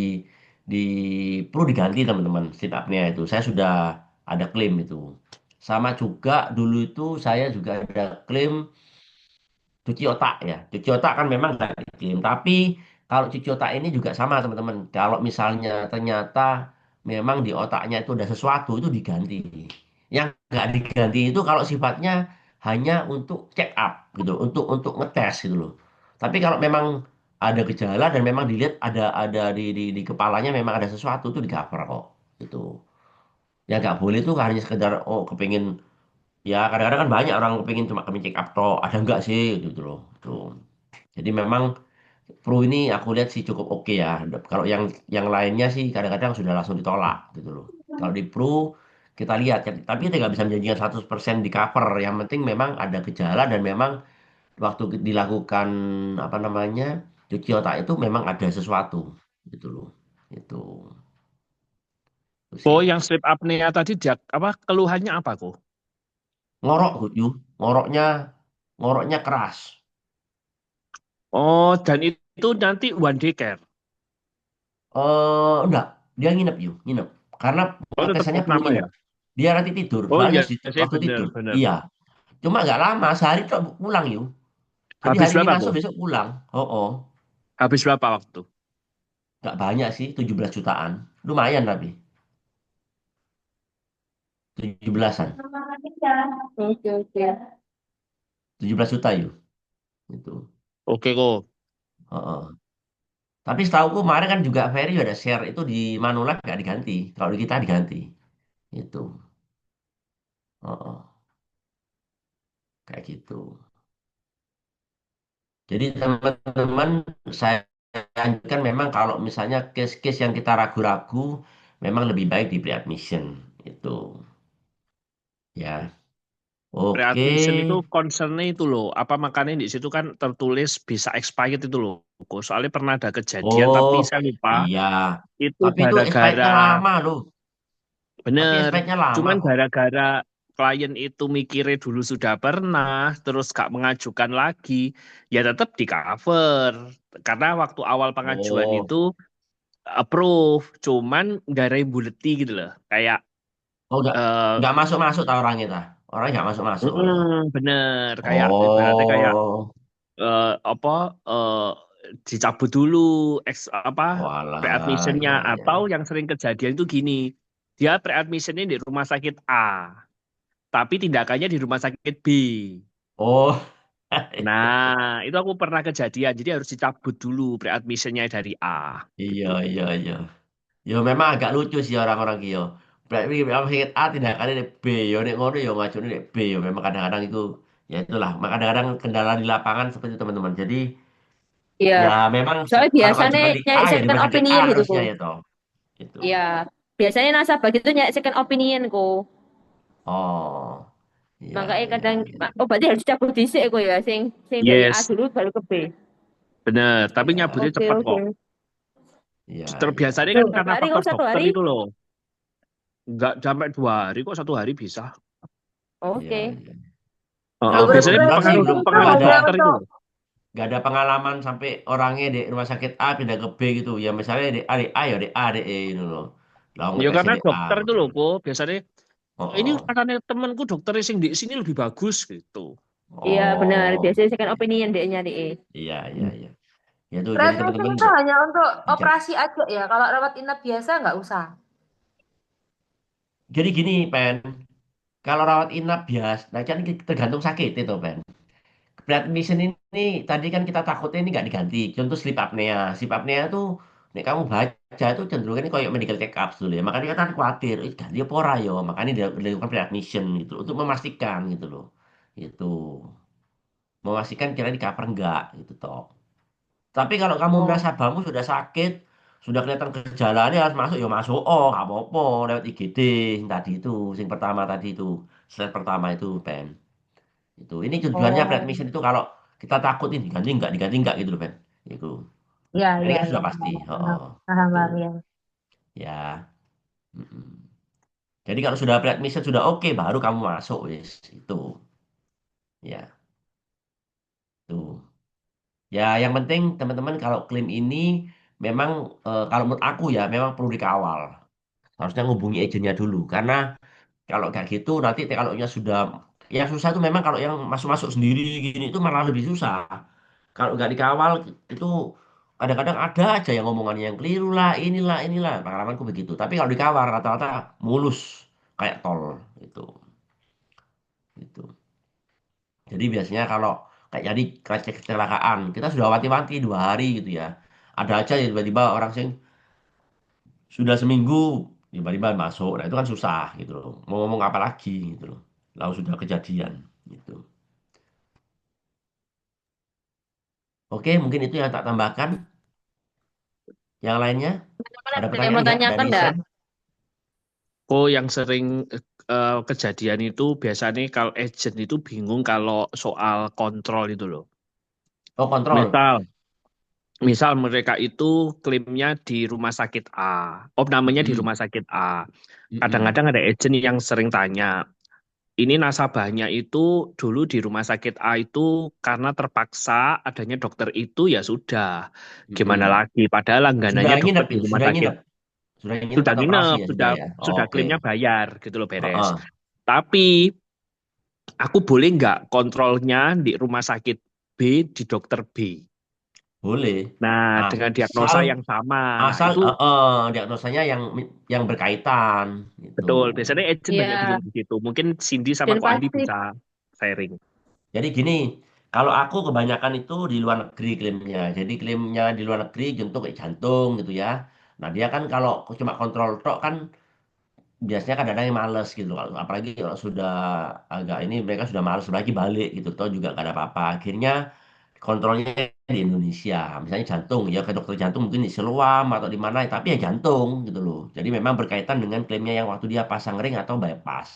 perlu diganti teman-teman sleep apnea itu. Saya sudah ada klaim itu. Sama juga dulu itu saya juga ada klaim cuci otak ya. Cuci otak kan memang nggak diklaim. Tapi kalau cuci otak ini juga sama teman-teman. Kalau misalnya ternyata memang di otaknya itu ada sesuatu itu diganti. Yang nggak diganti itu kalau sifatnya hanya untuk check up gitu, untuk ngetes gitu loh. Tapi kalau memang ada gejala dan memang dilihat ada di kepalanya memang ada sesuatu itu di cover kok. Itu. Yang nggak boleh itu hanya sekedar oh kepingin ya kadang-kadang kan banyak orang kepingin cuma kepingin check up toh ada nggak sih gitu loh. Tuh. Jadi memang Pro ini aku lihat sih cukup oke ya. Kalau yang lainnya sih kadang-kadang sudah langsung ditolak gitu loh. Kalau di Pro kita lihat kan, tapi kita nggak bisa menjanjikan 100% di cover. Yang penting memang ada gejala dan memang waktu dilakukan apa namanya cuci otak itu memang ada sesuatu gitu loh. Itu Oh, sih. yang sleep apnea tadi dia apa keluhannya apa kok? Ngorok Yu, ngoroknya ngoroknya keras. Oh, dan itu nanti one day care. Enggak, dia nginep nginep. Karena Oh, tetap kesannya perlu nama nginep. ya. Dia nanti tidur, Oh soalnya iya, sih waktu benar tidur. benar. Iya, cuma nggak lama, sehari tuh pulang Jadi Habis hari ini berapa masuk, kok? besok pulang. Oh, oh. Habis berapa waktu? Nggak banyak sih, 17 jutaan. Lumayan tapi, 17-an. oke, oke. 17 juta Itu. Oke kok. Oh, oh. Tapi setahu kemarin kan juga Ferry ada share itu di Manulife nggak diganti. Kalau di kita diganti. Itu. Oh, oh. Kayak gitu. Jadi teman-teman saya anjurkan memang kalau misalnya case-case yang kita ragu-ragu memang lebih baik di pre-admission itu ya. Oke. Pre-admission itu concernnya itu loh. Apa makanya di situ kan tertulis bisa expired itu loh. Soalnya pernah ada kejadian Oh, tapi saya lupa. iya. Itu Tapi itu expirednya gara-gara lama loh. Tapi bener. expirednya lama Cuman kok. gara-gara klien itu mikirnya dulu sudah pernah, terus gak mengajukan lagi, ya tetap di cover. Karena waktu awal pengajuan Oh, itu approve, cuman nggak ada yang buleti gitu loh. Kayak oh eh nggak masuk masuk tau orangnya ta. Orangnya nggak masuk masuk kalau ta. bener kayak ibaratnya kayak Oh, apa eh dicabut dulu apa walah, pre-admissionnya ya ya. atau yang sering kejadian itu gini, dia pre-admissionnya di rumah sakit A, tapi tindakannya di rumah sakit B. Oh, Nah, itu aku pernah kejadian, jadi harus dicabut dulu pre-admissionnya dari A. iya Gitu. iya iya. Yo memang agak lucu sih orang-orang ki yo. Berarti memang sakit A tindakannya di B yo nek ngono yo ngajune di B yo memang kadang-kadang itu ya itulah. Kadang-kadang kendala di lapangan seperti itu teman-teman. Jadi Iya. ya memang Soalnya kalau biasanya ngajukan di A nyari ya di second rumah sakit A opinion gitu harusnya kok. ya toh. Itu. Iya. Biasanya nasabah gitu nyari second opinion kok. Oh, iya Makanya iya kadang iya. oh berarti harus cabut dhisik kok ya sing dari A Yes, dulu baru ke B. bener. Tapi Iya nyabutnya Oke, cepet oke. kok. iya iya Terbiasanya iya. kan Berapa karena hari faktor kok satu dokter hari? itu loh. Nggak sampai 2 hari kok, 1 hari bisa. Iya Oke. iya. Heeh, Aku biasanya kebetulan sih pengaruh belum pengaruh nggak ada dokter itu loh. pengalaman sampai orangnya di rumah sakit A pindah ke B gitu. Ya misalnya di A ya di A di E gitu loh. Lah Ya ngetesnya karena di A. dokter itu loh kok. Biasanya Oh, ini oh. katanya temanku dokter sing di sini lebih bagus gitu. Iya benar. Oh, Biasanya second opinion dia nyari. iya iya iya. Ya tuh jadi Readmission teman-teman itu hanya untuk bijak. operasi aja ya. Kalau rawat inap biasa nggak usah. Jadi gini, Pen. Kalau rawat inap bias, nah kan tergantung sakit itu, Pen. Berat mission ini tadi kan kita takutnya ini nggak diganti. Contoh sleep apnea. Sleep apnea tuh nek kamu baca itu cenderung ini kayak medical check up dulu ya. Makanya kita kan khawatir, ganti apa ora yo. Makanya dilakukan pre-admission gitu loh, untuk memastikan gitu loh. Itu memastikan kira di cover enggak gitu toh. Tapi kalau kamu Oh. nasabahmu sudah sakit, sudah kelihatan gejalanya harus masuk ya masuk. Oh, nggak apa-apa lewat IGD yang tadi itu, yang pertama tadi itu, slide pertama itu, Pen. Itu. Ini tujuannya Oh. pre-admission itu kalau kita takut ini diganti enggak gitu loh, Ben. Itu. Ya, Ini ya, kan ya. sudah pasti. Paham, Oh, paham, itu. paham, ya. Ya. Mm-mm. Jadi kalau sudah pre-admission sudah oke baru kamu masuk wis. Itu. Ya, tuh. Ya, yang penting teman-teman kalau klaim ini memang kalau menurut aku ya memang perlu dikawal. Harusnya ngubungi agennya dulu karena kalau kayak gitu nanti kalau sudah yang susah itu memang kalau yang masuk-masuk sendiri gini itu malah lebih susah. Kalau nggak dikawal itu kadang-kadang ada aja yang ngomongannya yang keliru lah, inilah, pengalamanku begitu. Tapi kalau dikawal rata-rata mulus kayak tol itu, itu. Jadi biasanya kalau kayak jadi kecelakaan, kita sudah wanti-wanti 2 hari gitu ya. Ada aja yang tiba-tiba orang sing sudah seminggu tiba-tiba masuk, nah itu kan susah gitu loh. Mau ngomong apa lagi gitu loh. Lalu sudah kejadian gitu. Oke, mungkin itu yang tak tambahkan. Yang lainnya, ada Ada yang pertanyaan mau nggak tanyakan dari enggak? Sen? Oh, yang sering kejadian itu biasanya kalau agent itu bingung kalau soal kontrol itu loh. Oh, kontrol. Misal, misal mereka itu klaimnya di rumah sakit A. Oh, namanya di Mm-mm. rumah sakit A. Mm-mm. Kadang-kadang ada agent yang sering tanya, ini nasabahnya itu dulu di rumah sakit A itu karena terpaksa adanya dokter itu ya sudah. Gimana Mm-mm. lagi? Padahal Sudah langganannya dokter nginep di itu, rumah sudah sakit nginep. Sudah nginep sudah atau operasi nginep, ya sudah sudah ya. Oh, sudah oke. klaimnya bayar gitu loh beres. Heeh. Tapi aku boleh nggak kontrolnya di rumah sakit B di dokter B? Boleh. Nah, dengan Asal diagnosa yang sama, asal itu diagnosanya yang berkaitan gitu. betul. Biasanya agent banyak Iya. bingung di situ. Mungkin Cindy sama Dan Ko Andi pasti bisa sharing. Jadi gini, kalau aku kebanyakan itu di luar negeri klaimnya. Jadi klaimnya di luar negeri contoh kayak jantung gitu ya. Nah, dia kan kalau cuma kontrol tok kan biasanya kadang-kadang yang males gitu. Apalagi kalau sudah agak ini mereka sudah males lagi balik gitu. Toh juga gak ada apa-apa. Akhirnya kontrolnya di Indonesia. Misalnya jantung ya ke dokter jantung mungkin di Siloam atau di mana tapi ya jantung gitu loh. Jadi memang berkaitan dengan klaimnya yang waktu dia pasang ring atau bypass.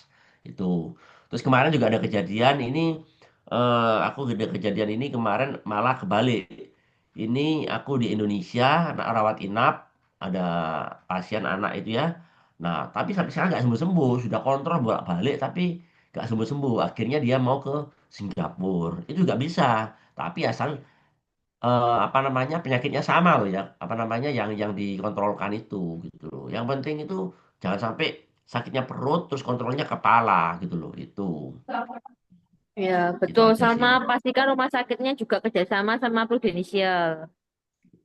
Itu. Terus kemarin juga ada kejadian ini, aku ada kejadian ini kemarin malah kebalik. Ini aku di Indonesia, anak rawat inap, ada pasien anak itu ya. Nah, tapi sampai sekarang nggak sembuh-sembuh, sudah kontrol bolak-balik, tapi nggak sembuh-sembuh. Akhirnya dia mau ke Singapura, itu nggak bisa. Tapi asal apa namanya penyakitnya sama loh ya, apa namanya yang dikontrolkan itu gitu loh. Yang penting itu jangan sampai sakitnya perut terus kontrolnya kepala gitu loh. Ya, Itu betul. aja Sama sih. pastikan rumah sakitnya juga kerjasama sama Prudential.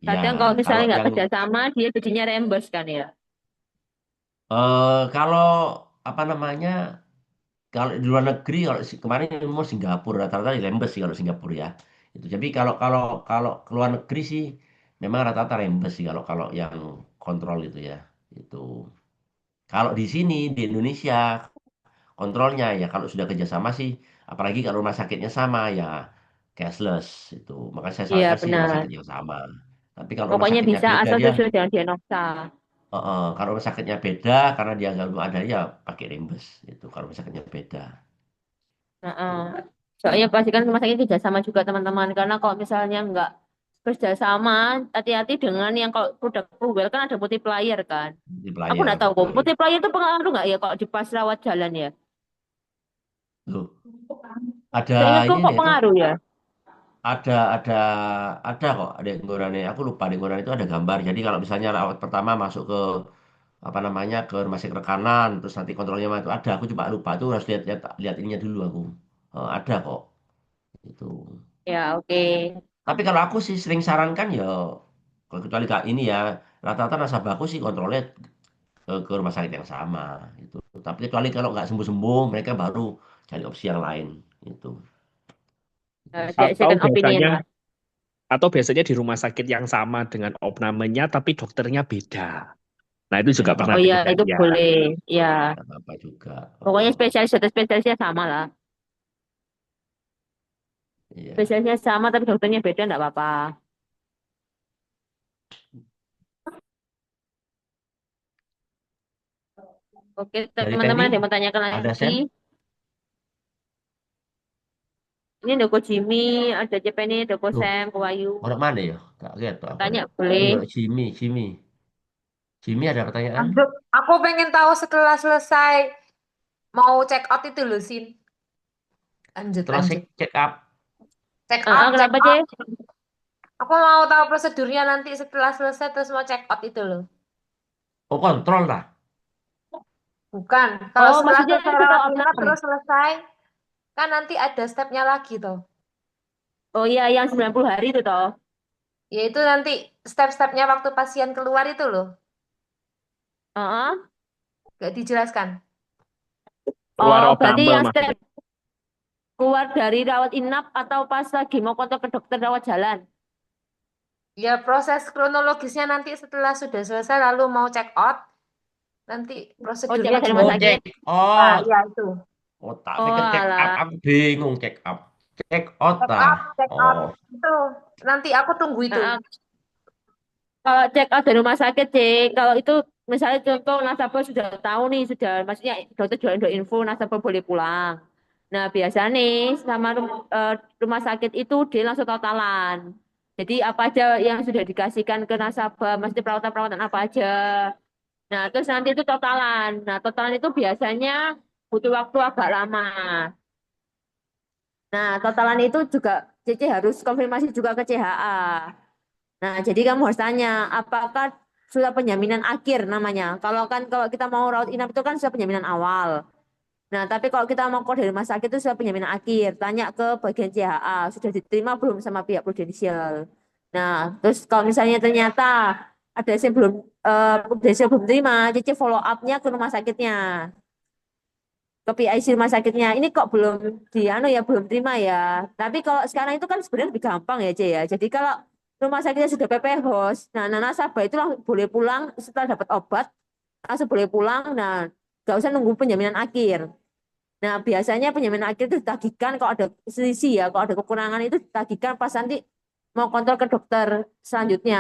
Ya, Kadang kalau misalnya kalau nggak yang kerjasama, dia jadinya reimburse kan ya. kalau apa namanya kalau di luar negeri kalau kemarin mau Singapura rata-rata di Lembes sih kalau Singapura ya. Itu. Jadi kalau kalau kalau ke luar negeri sih memang rata-rata Lembes sih kalau kalau yang kontrol itu ya. Itu. Kalau di sini di Indonesia kontrolnya ya kalau sudah kerjasama sih apalagi kalau rumah sakitnya sama ya cashless itu makanya saya Iya, sarankan sih rumah benar. sakit yang sama tapi kalau rumah Pokoknya sakitnya bisa beda asal dia sesuai dengan diagnosa. kalau rumah sakitnya beda karena dia nggak belum ada ya pakai rembes itu kalau rumah sakitnya beda. Heeh. Soalnya pastikan rumah sakit kerjasama juga teman-teman. Karena kalau misalnya nggak kerjasama, hati-hati dengan yang kalau produk Fuwell kan ada multiplier kan. Di Aku player nggak tahu kok, betul. multiplier itu pengaruh nggak ya kalau di pas rawat jalan ya? Loh, ada Seingatku ini kok nih itu pengaruh ya. ada ada ada kok ada ngurane aku lupa di ngurane itu ada gambar jadi kalau misalnya rawat pertama masuk ke apa namanya ke rumah sakit rekanan terus nanti kontrolnya itu ada aku coba lupa tuh harus lihat lihat lihat ininya dulu aku. Ada kok itu Ya, oke. tapi kalau aku sih sering sarankan ya kalau kecuali kak ini ya rata-rata nasabah aku sih kontrolnya ke rumah sakit yang sama itu tapi kecuali kalau nggak sembuh-sembuh mereka baru cari opsi yang lain itu sih. Atau Second opinion biasanya lah. atau biasanya di rumah sakit yang sama dengan opnamenya tapi dokternya beda. Nah, itu Ya juga nggak pernah Oh apa-apa iya, juga itu kejadian. boleh. Ya, nggak apa-apa juga. pokoknya spesialis atau spesialisnya sama lah. Iya. Spesialisnya sama tapi dokternya beda nggak apa-apa. Oke, Dari teman-teman Penny ada yang mau tanyakan ada lagi? share Ini ada Ko Jimmy, ada Cepeni, ada Ko tuh Sam, Ko Wahyu. orang mana ya tak lihat tuh aku Tanya lihat oh ya boleh. Jimmy ada pertanyaan Lanjut. Aku pengen tahu setelah selesai mau check out itu loh, Sin. Lanjut, setelah lanjut. check up Check Ah, up, ah, check kenapa, out. Cek? Aku mau tahu prosedurnya nanti setelah selesai terus mau check out itu loh. oh kontrol lah Bukan. Kalau Oh, setelah maksudnya selesai setelah rawat inap opname. terus selesai, kan nanti ada stepnya lagi toh. Oh iya, yang 90 hari itu toh. Yaitu nanti step-stepnya waktu pasien keluar itu loh. Ah, ah. Gak dijelaskan. Keluar Oh, berarti opname yang step maksudnya. keluar dari rawat inap atau pas lagi mau kontak ke dokter rawat jalan. Ya proses kronologisnya nanti setelah sudah selesai lalu mau check out, nanti Oh, prosedurnya jalan dari rumah oh gimana? sakit. check Nah, oh ya itu. oh tak Oh, pikir check up alah. aku bingung check out Check tah up, check out. oh Itu. Nanti aku tunggu itu. Ah, ah. Kalau check out dari rumah sakit, Cek, kalau itu misalnya contoh nasabah sudah tahu nih, sudah maksudnya dokter jual info nasabah boleh pulang. Nah, biasanya nih sama rumah sakit itu dia langsung totalan. Jadi apa aja yang sudah dikasihkan ke nasabah, mesti perawatan-perawatan apa aja. Nah, terus nanti itu totalan. Nah, totalan itu biasanya butuh waktu agak lama. Nah, totalan itu juga Cici harus konfirmasi juga ke CHA. Nah, jadi kamu harus tanya, apakah surat penjaminan akhir namanya? Kalau kita mau rawat inap itu kan surat penjaminan awal. Nah, tapi kalau kita mau keluar dari rumah sakit itu surat penjaminan akhir. Tanya ke bagian CHA, sudah diterima belum sama pihak Prudential. Nah, terus kalau misalnya ternyata ada yang belum Prudential belum terima, Cici follow up-nya ke rumah sakitnya, ke PIC rumah sakitnya. Ini kok belum belum terima ya. Tapi kalau sekarang itu kan sebenarnya lebih gampang ya, C ya. Jadi kalau rumah sakitnya sudah PP host, nah nasabah itu langsung boleh pulang setelah dapat obat, langsung boleh pulang. Nah, nggak usah nunggu penjaminan akhir. Nah, biasanya penjaminan akhir itu ditagihkan kalau ada selisih ya, kalau ada kekurangan itu ditagihkan pas nanti mau kontrol ke dokter selanjutnya.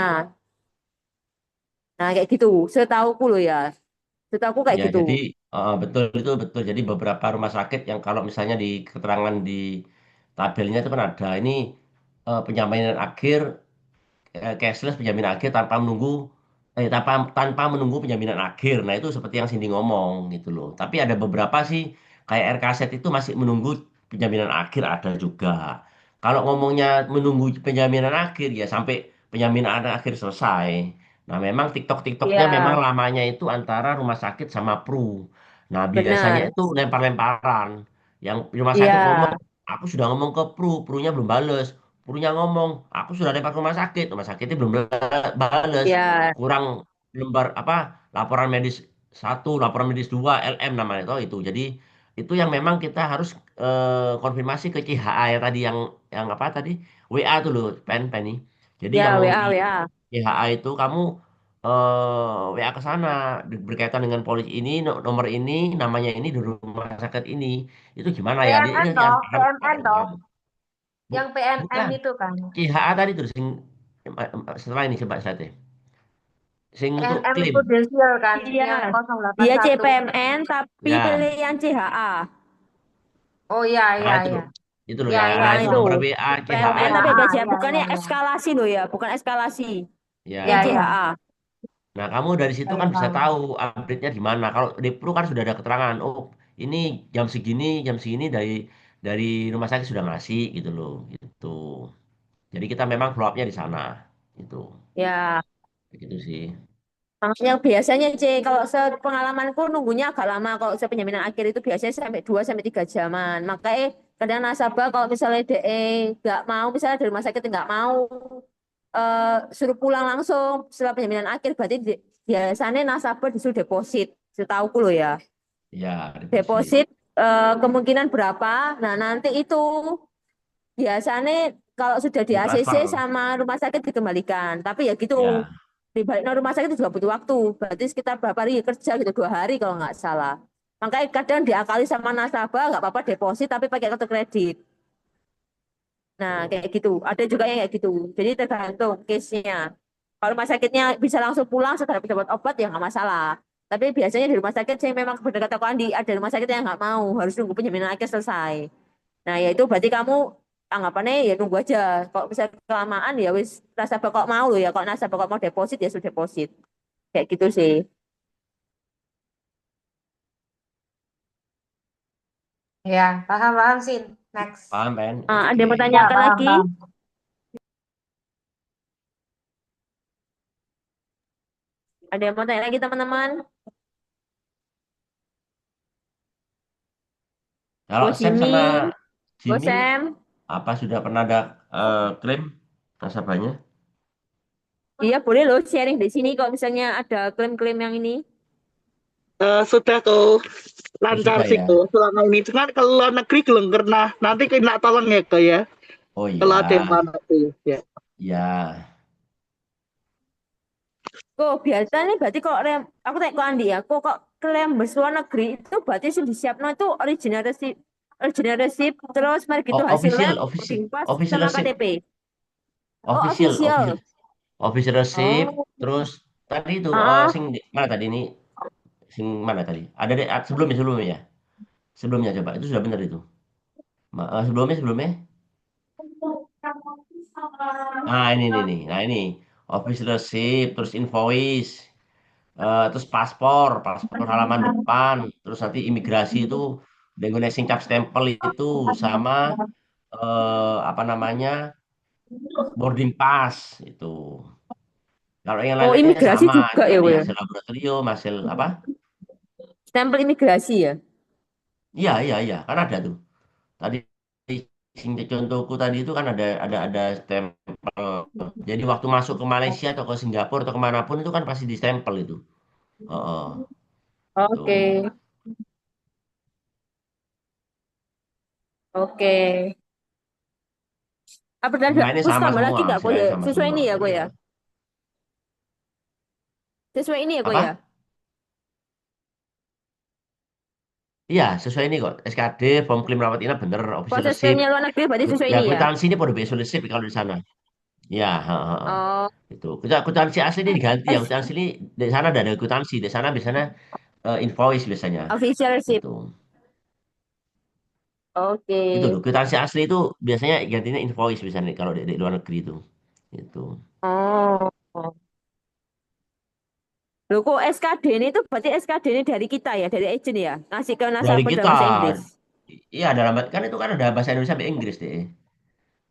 Nah, kayak gitu. Setahuku loh ya. Setahuku kayak ya gitu. jadi Betul itu betul. Jadi beberapa rumah sakit yang kalau misalnya di keterangan di tabelnya itu kan ada ini penyampaian akhir cashless penjaminan akhir tanpa menunggu penjaminan akhir. Nah, itu seperti yang Cindy ngomong gitu loh. Tapi ada beberapa sih kayak RKZ itu masih menunggu penjaminan akhir ada juga. Kalau ngomongnya menunggu penjaminan akhir ya sampai penjaminan akhir selesai. Nah, memang TikToknya memang Ya, lamanya itu antara rumah sakit sama Pru. Nah, biasanya benar. itu lempar-lemparan. Yang rumah sakit ngomong, Iya, aku sudah ngomong ke Prunya belum bales. Purunya ngomong, aku sudah lempar ke rumah sakitnya belum bales, ya, kurang lembar apa laporan medis satu, laporan medis dua, LM namanya itu. Jadi itu yang memang kita harus konfirmasi ke CHA ya tadi yang apa tadi WA tuh loh, Penny. Jadi ya, kalau di WA, WA. CHA itu kamu WA ke sana berkaitan dengan polis ini, nomor ini, namanya ini di rumah sakit ini. Itu gimana ya? Ini PMN toh, PMN toh, Bu, yang PNM bukan. itu kan. CHA tadi tuh sing setelah ini coba saya teh. Sing untuk PNM klaim. itu Desil kan, Iya, yang dia 081. CPMN tapi Ya, pilihan CHA. Oh iya, nah iya, itu iya. loh. Itu loh Iya, ya. iya, Nah, Nah, itu iya. itu nomor WA CHA PMN Ya, tapi itu. beda ah, ya, iya, iya, bukannya iya. eskalasi loh ya, bukan eskalasi. Dia Iya, Ya. iya. CHA. Nah, kamu dari situ Saya kan bisa tahu. tahu update-nya di mana. Kalau di Pro kan sudah ada keterangan. Oh, ini jam segini dari rumah sakit sudah ngasih gitu loh. Gitu. Jadi kita memang follow up-nya di sana. Gitu. Ya, Gitu sih. yang biasanya C, kalau sepengalamanku nunggunya agak lama kalau penjaminan akhir itu biasanya sampai 2 sampai 3 jaman. Makanya kadang nasabah kalau misalnya DE nggak mau, misalnya dari rumah sakit nggak mau suruh pulang langsung setelah penjaminan akhir, berarti biasanya nasabah disuruh deposit. Setauku loh ya. Ya, deposit. Deposit kemungkinan berapa? Nah, nanti itu biasanya kalau sudah di ACC Ditransfer. sama rumah sakit dikembalikan. Tapi ya gitu, Ya. di balik rumah sakit itu juga butuh waktu. Berarti sekitar berapa hari kerja gitu, 2 hari kalau nggak salah. Makanya kadang diakali sama nasabah nggak apa-apa deposit tapi pakai kartu kredit. Nah, kayak gitu. Ada juga yang kayak gitu. Jadi tergantung case-nya. Kalau rumah sakitnya bisa langsung pulang setelah dapat obat ya nggak masalah. Tapi biasanya di rumah sakit saya memang benar kata Andi, ada rumah sakit yang nggak mau, harus nunggu penjaminan akhir selesai. Nah, ya itu berarti kamu anggapannya ya nunggu aja. Kalau bisa kelamaan ya wis nasabah kok mau loh ya. Kalau nasabah kok mau deposit ya sudah deposit. Kayak gitu sih. Ya, paham, paham sih. Next. Paham, kan? Ada Oke. yang mau Ya, tanyakan paham, lagi? paham. Ada yang mau tanya lagi teman-teman? Kalau Bos Sam sama Jimmy, Bos Jimmy, Sam. apa sudah pernah ada klaim nasabahnya? Iya boleh loh sharing di sini kalau misalnya ada klaim-klaim yang ini. Sudah tuh Oh, lancar sudah sih ya. tuh selama ini. Cuman kalau luar negeri belum pernah. Nanti kena tolong ya kak ya. Oh Kalau ada yang iya, mana tuh ya. ya. Kok biasanya berarti kok aku tanya ke Andi ya, kok klaim bus luar negeri itu berarti sih disiapno itu original receipt, terus mari gitu Oh, hasil lab, official, official, boarding pass official sama receipt, KTP. Oh official, official, official. official receipt. Oh, Terus tadi itu ah, mana tadi ini, sing mana tadi? Ada deh sebelumnya ya. Sebelumnya coba itu sudah benar itu. Sebelumnya. Nah ini nih. Nah ini official receipt, terus invoice. Terus paspor halaman depan, terus nanti imigrasi itu dengan singkap stempel itu sama apa namanya boarding pass itu. Kalau yang oh lainnya imigrasi sama juga itu ya, tadi Will. hasil laboratorium, hasil apa? Stempel imigrasi ya. Iya, kan ada tuh. Tadi sing contohku tadi itu kan ada stempel. Jadi waktu masuk ke Malaysia atau ke Singapura atau kemanapun itu kan pasti di stempel itu. Heeh, itu. Oke, oke. Apa ada Yang lainnya terus sama tambah lagi semua, nggak kok ya? hasilnya sama Sesuai semua. ini ya kok ya? Sesuai ini ya kok ya? Apa? Iya, sesuai ini kok. SKD, form klaim rawat inap bener, official Proses receipt. klaimnya luar negeri berarti sesuai Ya, ini ya? kwitansi ini pada official receipt kalau di sana. Ya, heeh. Oh, Itu. Kwitansi asli ini diganti ya. eh, Kwitansi ini di sana ada kwitansi. Di sana biasanya invoice biasanya. Official receipt. Itu. Oke. Itu loh, kwitansi asli itu biasanya gantinya invoice biasanya kalau di luar negeri itu. Itu. Oh. Loh kok SKD ini tuh berarti SKD ini dari kita ya, dari agent ya, ngasih ke Dari nasabah kita, dalam bahasa Inggris. iya dalam kan itu kan ada bahasa Indonesia sampai Inggris deh.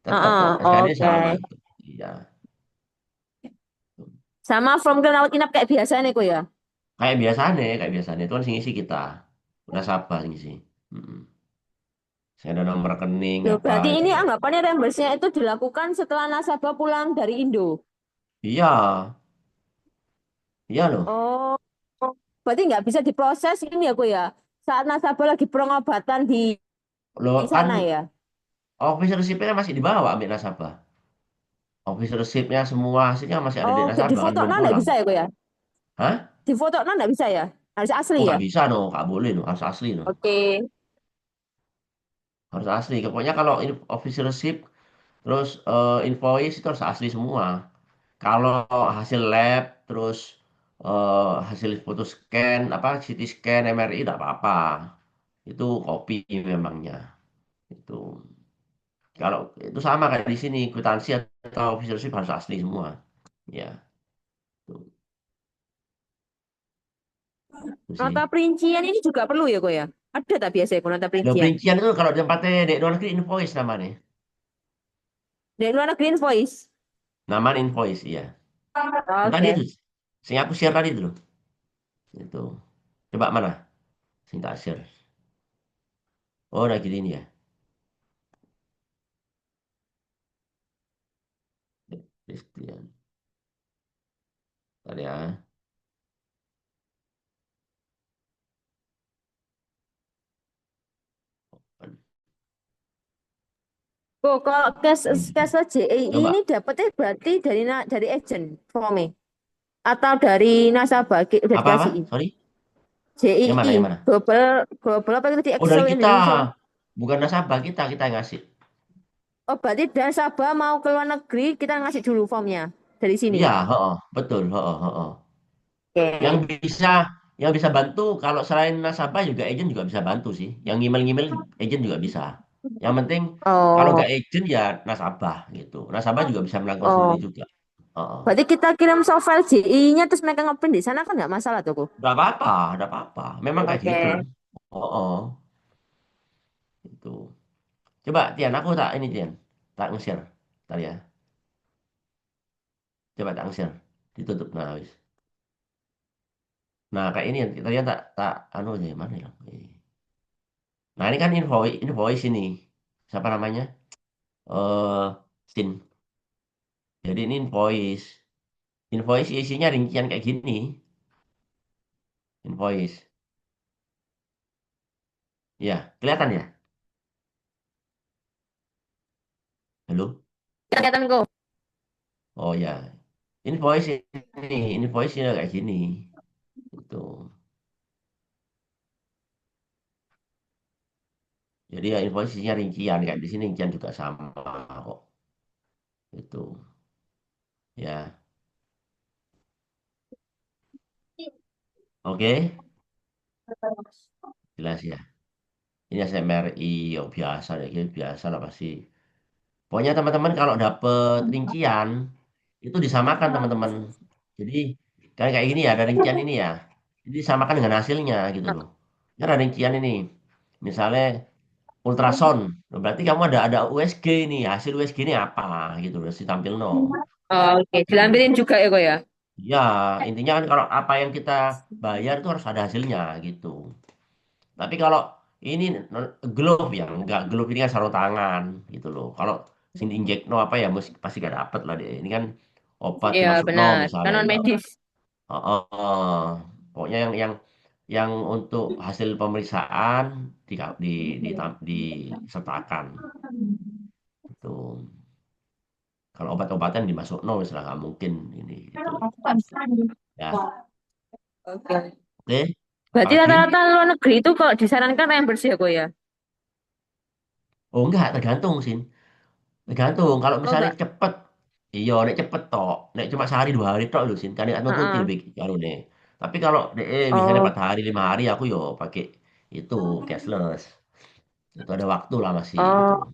Tetap Heeh, kok SKD sama. oke. Iya. Sama form rawat inap kayak biasa nih kok ya. Kayak biasanya itu kan sing isi kita. Nasabah sing isi. Mm-mm. Saya ada nomor rekening Loh, apa berarti itu ini kan. anggapannya reimburse-nya itu dilakukan setelah nasabah pulang dari Indo. Iya, iya loh. Oh, berarti nggak bisa diproses ini ya kok ya. Saat nasabah lagi pengobatan Loh di kan sana ya. office receipt-nya masih dibawa ambil nasabah. Office receipt-nya semua hasilnya masih ada di Oh, di nasabah kan foto belum nah nggak pulang. bisa ya kok ya. Hah? Di foto nah nggak bisa ya. Harus asli Oh ya. nggak bisa no, nggak boleh no, harus asli no. Oke. Harus asli. Pokoknya kalau ini office receipt terus invoice itu harus asli semua. Kalau hasil lab terus hasil foto scan apa CT scan MRI tidak apa-apa. Itu kopi memangnya. Itu. Kalau itu sama kayak di sini, kwitansi atau official receipt harus asli semua. Ya, itu, itu sih. Nota perincian ini juga perlu ya kok ya. Ada tak biasa ya kok nota Lo perincian. perincian itu kalau di tempatnya di luar negeri invoice namanya. Dari luar negeri invoice. Namanya invoice, iya. Yang tadi itu, Oke. sing aku share tadi itu loh. Itu. Coba mana? Sing tak share. Oh, udah gini ini ya. Christian. Tadi ya. Kok kalau cash JI Coba. ini dapetnya berarti dari agent formnya atau dari nasabah udah Apa-apa? dikasih Sorry. Yang mana? JII Yang mana? global global apa itu di Oh, dari Excel kita. Indonesia. Bukan nasabah kita yang ngasih. Oh berarti dari nasabah mau ke luar negeri kita ngasih dulu formnya dari sini. Iya, heeh, betul, heeh, heeh. Yang Oke. bisa yang bisa bantu kalau selain nasabah juga agent juga bisa bantu sih. Yang ngimel-ngimel agent juga bisa. Yang penting kalau Oh, nggak agent ya nasabah gitu. Nasabah juga bisa melakukan sendiri oh. juga. Heeh. Berarti kita kirim software JI-nya terus mereka ngeprint di sana kan nggak masalah tuh, kok. Nggak apa-apa, nggak apa-apa. Memang kayak gitu. Oke. Oh, itu. Coba Tian, aku tak ini Tian, tak nge-share. Tadi ya. Coba tak nge-share. Ditutup nah habis. Nah kayak ini tadi tak tak anu aja mana ya? Nah ini kan invoice invoice ini. Siapa namanya? Eh Sin. Jadi ini invoice. Invoice isinya rincian kayak gini. Invoice. Ya, kelihatan ya? Halo? Kelihatan kok. Oh ya. Invoice ini, invoice-nya kayak gini. Itu. Jadi ya invoice isinya rincian. Kayak di sini rincian juga sama kok. Itu. Ya. Oke. Jelas ya. Ini SMRI. Oh, biasa ya. Biasa lah pasti. Pokoknya teman-teman kalau dapet rincian, itu disamakan teman-teman. Jadi kayak gini ya, ada rincian ini ya. Jadi disamakan dengan hasilnya gitu loh. Ini ada rincian ini. Misalnya ultrasound. Nah, berarti kamu ada USG ini, hasil USG ini apa gitu loh, si tampil no. Oh, oke, Tuh. dilampirin juga ya kok ya. Ya, intinya kan kalau apa yang kita bayar itu harus ada hasilnya gitu. Tapi kalau ini glove ya, enggak glove ini kan sarung tangan gitu loh. Kalau sini injek no apa ya pasti gak dapet lah deh. Ini kan obat Iya dimasuk no benar. Kan misalnya non ya. medis. Oh, oh, oh. Pokoknya yang untuk hasil pemeriksaan di, di, disertakan itu. Kalau obat-obatan dimasuk no misalnya nggak mungkin ini itu. Ya, Oke. oke. Berarti Apalagi? rata-rata luar negeri itu kalau disarankan reimburse ya kok ya. Oh enggak, tergantung sih. Tergantung. Kalau Oh misalnya enggak. cepet, iya, nek cepet tok. Nek cuma sehari 2 hari tok lho sih. Kan nek nututi Heeh. lebih karo nih. Tapi kalau DE misalnya Oh, 4 hari, 5 hari aku yo pakai itu cashless. Itu ada waktu lah masih gitu. oh,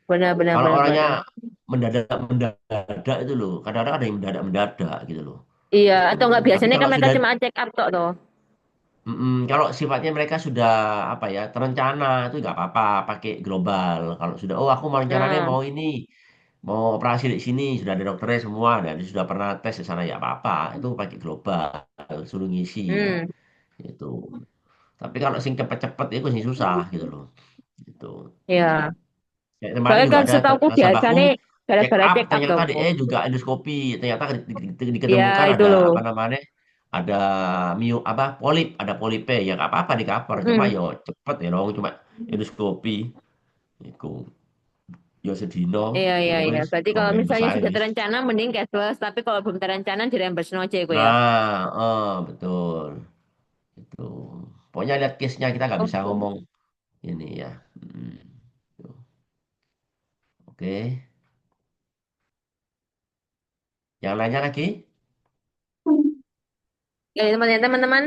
benar, benar, Kalau benar, orangnya benar. mendadak itu loh, kadang-kadang ada yang mendadak gitu loh. Iya, Itu. atau enggak Tapi biasanya kan kalau mereka sudah cuma check up tok toh. kalau sifatnya mereka sudah apa ya terencana itu nggak apa-apa pakai global. Kalau sudah oh aku mau rencananya Nah, mau ini mau operasi di sini sudah ada dokternya semua dan sudah pernah tes di sana ya apa-apa itu pakai global suruh ngisi hmm, itu. Tapi kalau sing cepet-cepet itu sih susah gitu loh. Itu. ya. Kayak kemarin Soalnya juga kan ada setahuku nasabahku biasanya check gara-gara up check up ternyata toh. dia juga endoskopi ternyata diketemukan Ya, itu ada loh. apa namanya ada apa polip ada polipe ya nggak apa-apa di cover cuma Hmm. yo cepet ya dong cuma endoskopi itu yo sedino Iya, ya iya, iya. wes Berarti kalau lumayan misalnya besar sudah wis. terencana, mending cashless. Tapi kalau belum terencana, direimburse aja itu ya. Nah betul itu pokoknya lihat case-nya kita nggak bisa Oke. ngomong ini ya. Hmm, tuh. Oke yang lainnya lagi Ya, teman-teman.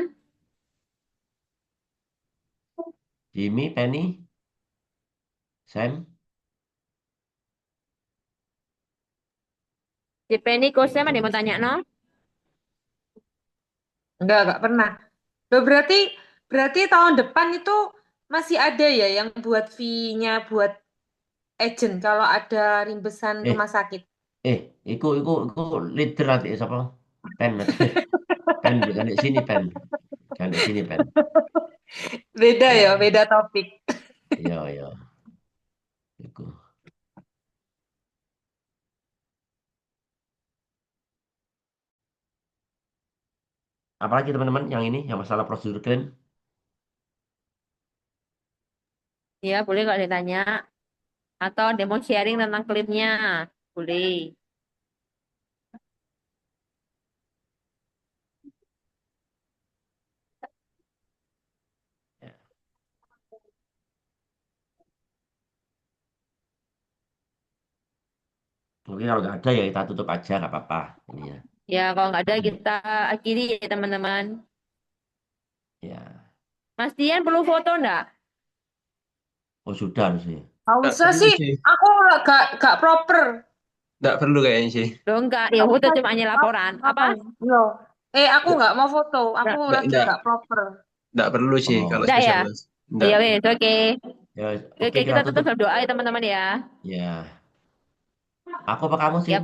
Jimmy Penny Sam JP ini course-nya itu mana mau tanya, no? Enggak pernah. Loh, berarti tahun depan itu masih ada ya yang buat fee-nya buat agent kalau ada rimbesan eh rumah sakit. iku leader nanti siapa? Pen nanti. Pen kan di sini pen. Kan di sini pen. Beda ya, Ya, beda topik. iya iya. Iku. Apalagi teman-teman yang ini yang masalah prosedur klaim. Ya, boleh kalau ditanya. Atau demo sharing tentang klipnya. Boleh. Ya. Mungkin kalau nggak ada ya kita tutup aja nggak apa-apa ini ya. Ya, kalau nggak ada Hmm, kita akhiri ya, teman-teman. ya. Mas Dian perlu foto enggak? Oh sudah harusnya. Nggak Nggak usah perlu sih, sih. aku gak proper. Nggak perlu kayaknya sih. Loh, enggak. Ya, Nggak foto usah cuma hanya laporan. Apa? ngapain? Yo. Aku Nggak, nggak mau foto, aku Enggak. nggak, lagi nggak, gak proper. nggak perlu sih kalau Oh Enggak ya? spesial mas. Nggak. Ya, wes. Oke. ya Oke, oke kita kita tutup tutup. berdoa ya, teman-teman ya. Ya. Aku apa kamu Ya, sih?